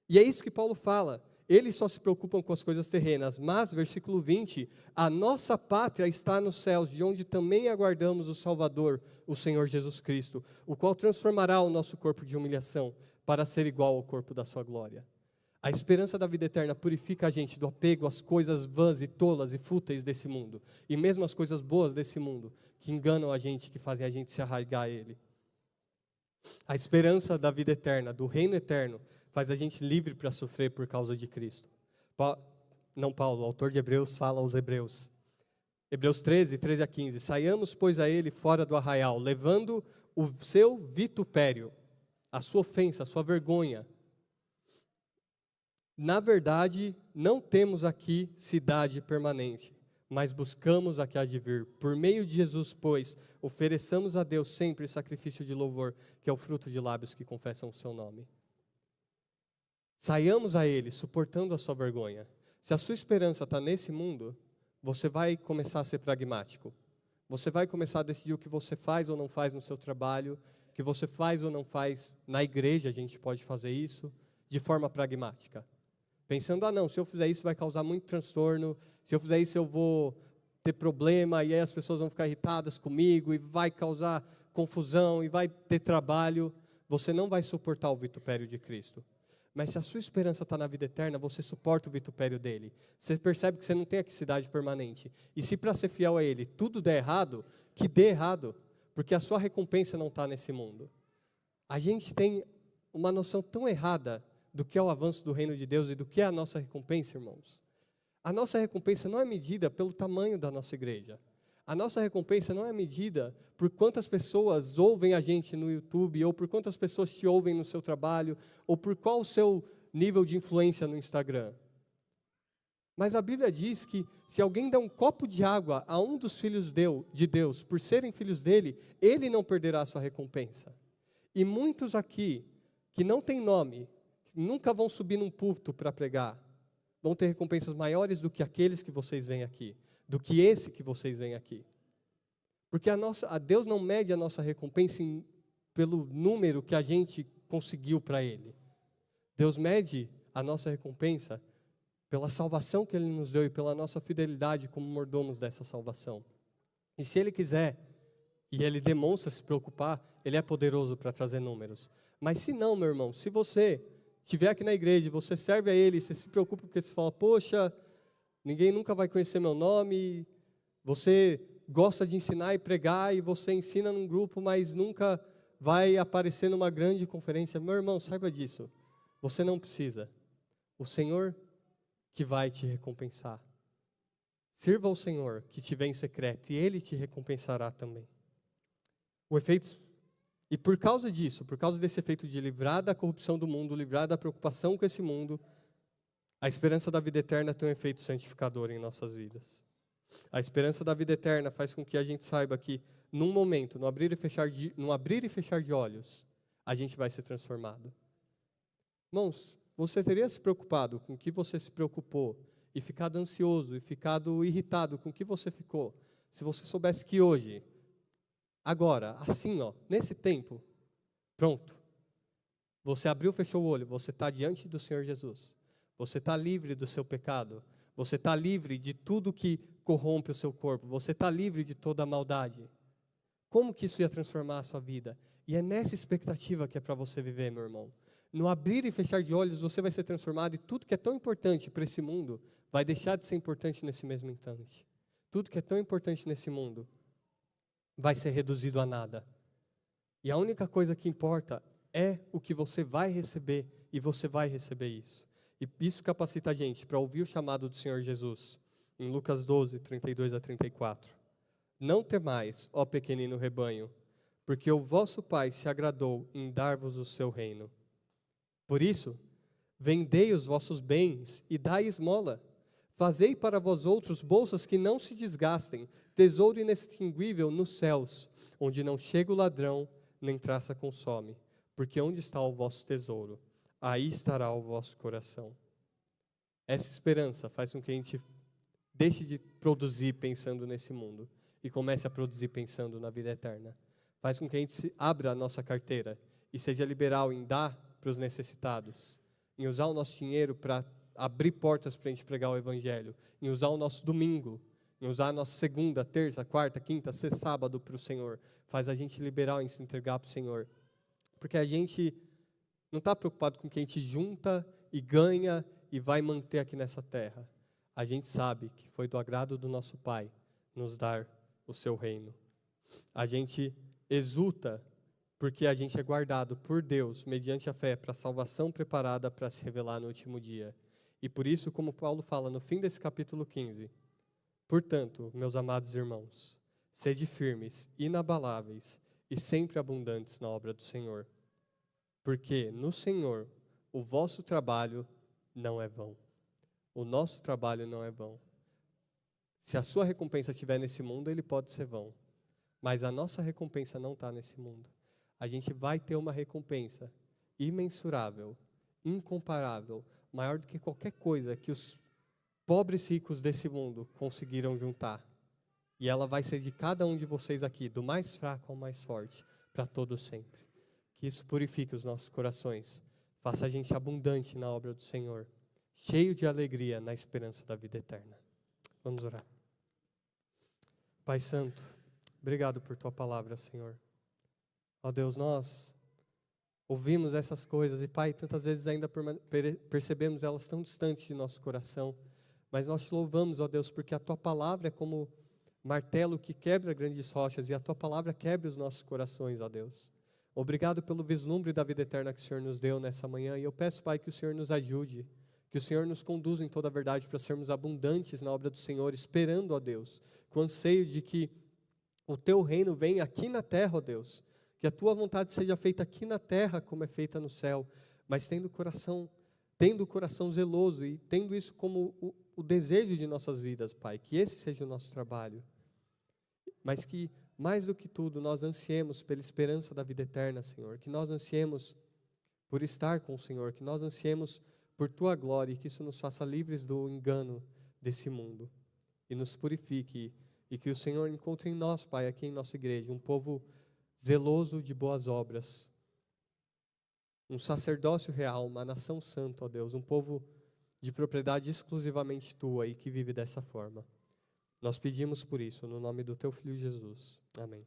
E é isso que Paulo fala. Eles só se preocupam com as coisas terrenas. Mas, versículo 20, a nossa pátria está nos céus, de onde também aguardamos o Salvador, o Senhor Jesus Cristo, o qual transformará o nosso corpo de humilhação para ser igual ao corpo da sua glória. A esperança da vida eterna purifica a gente do apego às coisas vãs e tolas e fúteis desse mundo. E mesmo as coisas boas desse mundo, que enganam a gente, que fazem a gente se arraigar a ele. A esperança da vida eterna, do reino eterno, faz a gente livre para sofrer por causa de Cristo. Paulo, o autor de Hebreus, fala aos Hebreus. Hebreus 13, 13 a 15. Saiamos, pois, a ele fora do arraial, levando o seu vitupério, a sua ofensa, a sua vergonha. Na verdade, não temos aqui cidade permanente, mas buscamos a que há de vir. Por meio de Jesus, pois, ofereçamos a Deus sempre sacrifício de louvor, que é o fruto de lábios que confessam o seu nome. Saiamos a Ele, suportando a sua vergonha. Se a sua esperança está nesse mundo, você vai começar a ser pragmático. Você vai começar a decidir o que você faz ou não faz no seu trabalho, o que você faz ou não faz na igreja, a gente pode fazer isso, de forma pragmática. Pensando, não, se eu fizer isso vai causar muito transtorno, se eu fizer isso eu vou ter problema, e aí as pessoas vão ficar irritadas comigo, e vai causar confusão, e vai ter trabalho. Você não vai suportar o vitupério de Cristo. Mas se a sua esperança está na vida eterna, você suporta o vitupério dele. Você percebe que você não tem aqui cidade permanente. E se para ser fiel a ele tudo der errado, que dê errado, porque a sua recompensa não está nesse mundo. A gente tem uma noção tão errada do que é o avanço do reino de Deus e do que é a nossa recompensa, irmãos. A nossa recompensa não é medida pelo tamanho da nossa igreja. A nossa recompensa não é medida por quantas pessoas ouvem a gente no YouTube, ou por quantas pessoas te ouvem no seu trabalho, ou por qual o seu nível de influência no Instagram. Mas a Bíblia diz que se alguém der um copo de água a um dos filhos de Deus, por serem filhos dele, ele não perderá a sua recompensa. E muitos aqui, que não têm nome, nunca vão subir num púlpito para pregar, vão ter recompensas maiores do que aqueles que vocês veem aqui, do que esse que vocês veem aqui. Porque a Deus não mede a nossa recompensa pelo número que a gente conseguiu para Ele. Deus mede a nossa recompensa pela salvação que Ele nos deu e pela nossa fidelidade como mordomos dessa salvação. E se Ele quiser, e Ele demonstra se preocupar, Ele é poderoso para trazer números. Mas se não, meu irmão, se você estiver aqui na igreja, você serve a Ele, você se preocupa porque você fala, poxa, ninguém nunca vai conhecer meu nome, você gosta de ensinar e pregar, e você ensina num grupo, mas nunca vai aparecer numa grande conferência. Meu irmão, saiba disso, você não precisa. O Senhor que vai te recompensar. Sirva ao Senhor que te vê em secreto, e Ele te recompensará também. E por causa disso, por causa desse efeito de livrar da corrupção do mundo, livrar da preocupação com esse mundo, a esperança da vida eterna tem um efeito santificador em nossas vidas. A esperança da vida eterna faz com que a gente saiba que, num momento, no abrir e fechar de olhos, a gente vai ser transformado. Irmãos, você teria se preocupado com o que você se preocupou, e ficado ansioso, e ficado irritado com o que você ficou, se você soubesse que hoje, agora, assim, nesse tempo, pronto, você abriu, fechou o olho, você está diante do Senhor Jesus. Você está livre do seu pecado. Você está livre de tudo que corrompe o seu corpo. Você está livre de toda a maldade. Como que isso ia transformar a sua vida? E é nessa expectativa que é para você viver, meu irmão. No abrir e fechar de olhos, você vai ser transformado e tudo que é tão importante para esse mundo vai deixar de ser importante nesse mesmo instante. Tudo que é tão importante nesse mundo vai ser reduzido a nada. E a única coisa que importa é o que você vai receber, e você vai receber isso. E isso capacita a gente para ouvir o chamado do Senhor Jesus, em Lucas 12, 32 a 34. Não temais, ó pequenino rebanho, porque o vosso Pai se agradou em dar-vos o seu reino. Por isso, vendei os vossos bens e dai esmola. Fazei para vós outros bolsas que não se desgastem, tesouro inextinguível nos céus, onde não chega o ladrão, nem traça consome. Porque onde está o vosso tesouro, aí estará o vosso coração. Essa esperança faz com que a gente deixe de produzir pensando nesse mundo e comece a produzir pensando na vida eterna. Faz com que a gente abra a nossa carteira e seja liberal em dar para os necessitados, em usar o nosso dinheiro para abrir portas para a gente pregar o Evangelho, em usar o nosso domingo, em usar a nossa segunda, terça, quarta, quinta, sexta, sábado para o Senhor. Faz a gente liberal em se entregar para o Senhor. Porque a gente não está preocupado com o que a gente junta e ganha e vai manter aqui nessa terra. A gente sabe que foi do agrado do nosso Pai nos dar o seu reino. A gente exulta porque a gente é guardado por Deus mediante a fé para a salvação preparada para se revelar no último dia. E por isso, como Paulo fala no fim desse capítulo 15, portanto, meus amados irmãos, sede firmes, inabaláveis e sempre abundantes na obra do Senhor. Porque no Senhor o vosso trabalho não é vão. O nosso trabalho não é vão. Se a sua recompensa estiver nesse mundo, ele pode ser vão. Mas a nossa recompensa não está nesse mundo. A gente vai ter uma recompensa imensurável, incomparável, maior do que qualquer coisa que os pobres ricos desse mundo conseguiram juntar. E ela vai ser de cada um de vocês aqui, do mais fraco ao mais forte, para todo sempre. Que isso purifique os nossos corações, faça a gente abundante na obra do Senhor, cheio de alegria na esperança da vida eterna. Vamos orar. Pai Santo, obrigado por Tua palavra, Senhor. Ó Deus, nós ouvimos essas coisas e, Pai, tantas vezes ainda percebemos elas tão distantes de nosso coração, mas nós te louvamos, ó Deus, porque a Tua palavra é como martelo que quebra grandes rochas e a Tua palavra quebra os nossos corações, ó Deus. Obrigado pelo vislumbre da vida eterna que o Senhor nos deu nessa manhã e eu peço, Pai, que o Senhor nos ajude, que o Senhor nos conduza em toda a verdade para sermos abundantes na obra do Senhor, esperando, ó Deus, com anseio de que o Teu reino venha aqui na terra, ó Deus, que a Tua vontade seja feita aqui na terra como é feita no céu, mas tendo o coração zeloso e tendo isso como o desejo de nossas vidas, Pai, que esse seja o nosso trabalho, mas que mais do que tudo nós ansiemos pela esperança da vida eterna, Senhor, que nós ansiemos por estar com o Senhor, que nós ansiemos por Tua glória e que isso nos faça livres do engano desse mundo e nos purifique e que o Senhor encontre em nós, Pai, aqui em nossa igreja, um povo zeloso de boas obras, um sacerdócio real, uma nação santa, ó Deus, um povo de propriedade exclusivamente Tua e que vive dessa forma. Nós pedimos por isso, no nome do Teu Filho Jesus. Amém.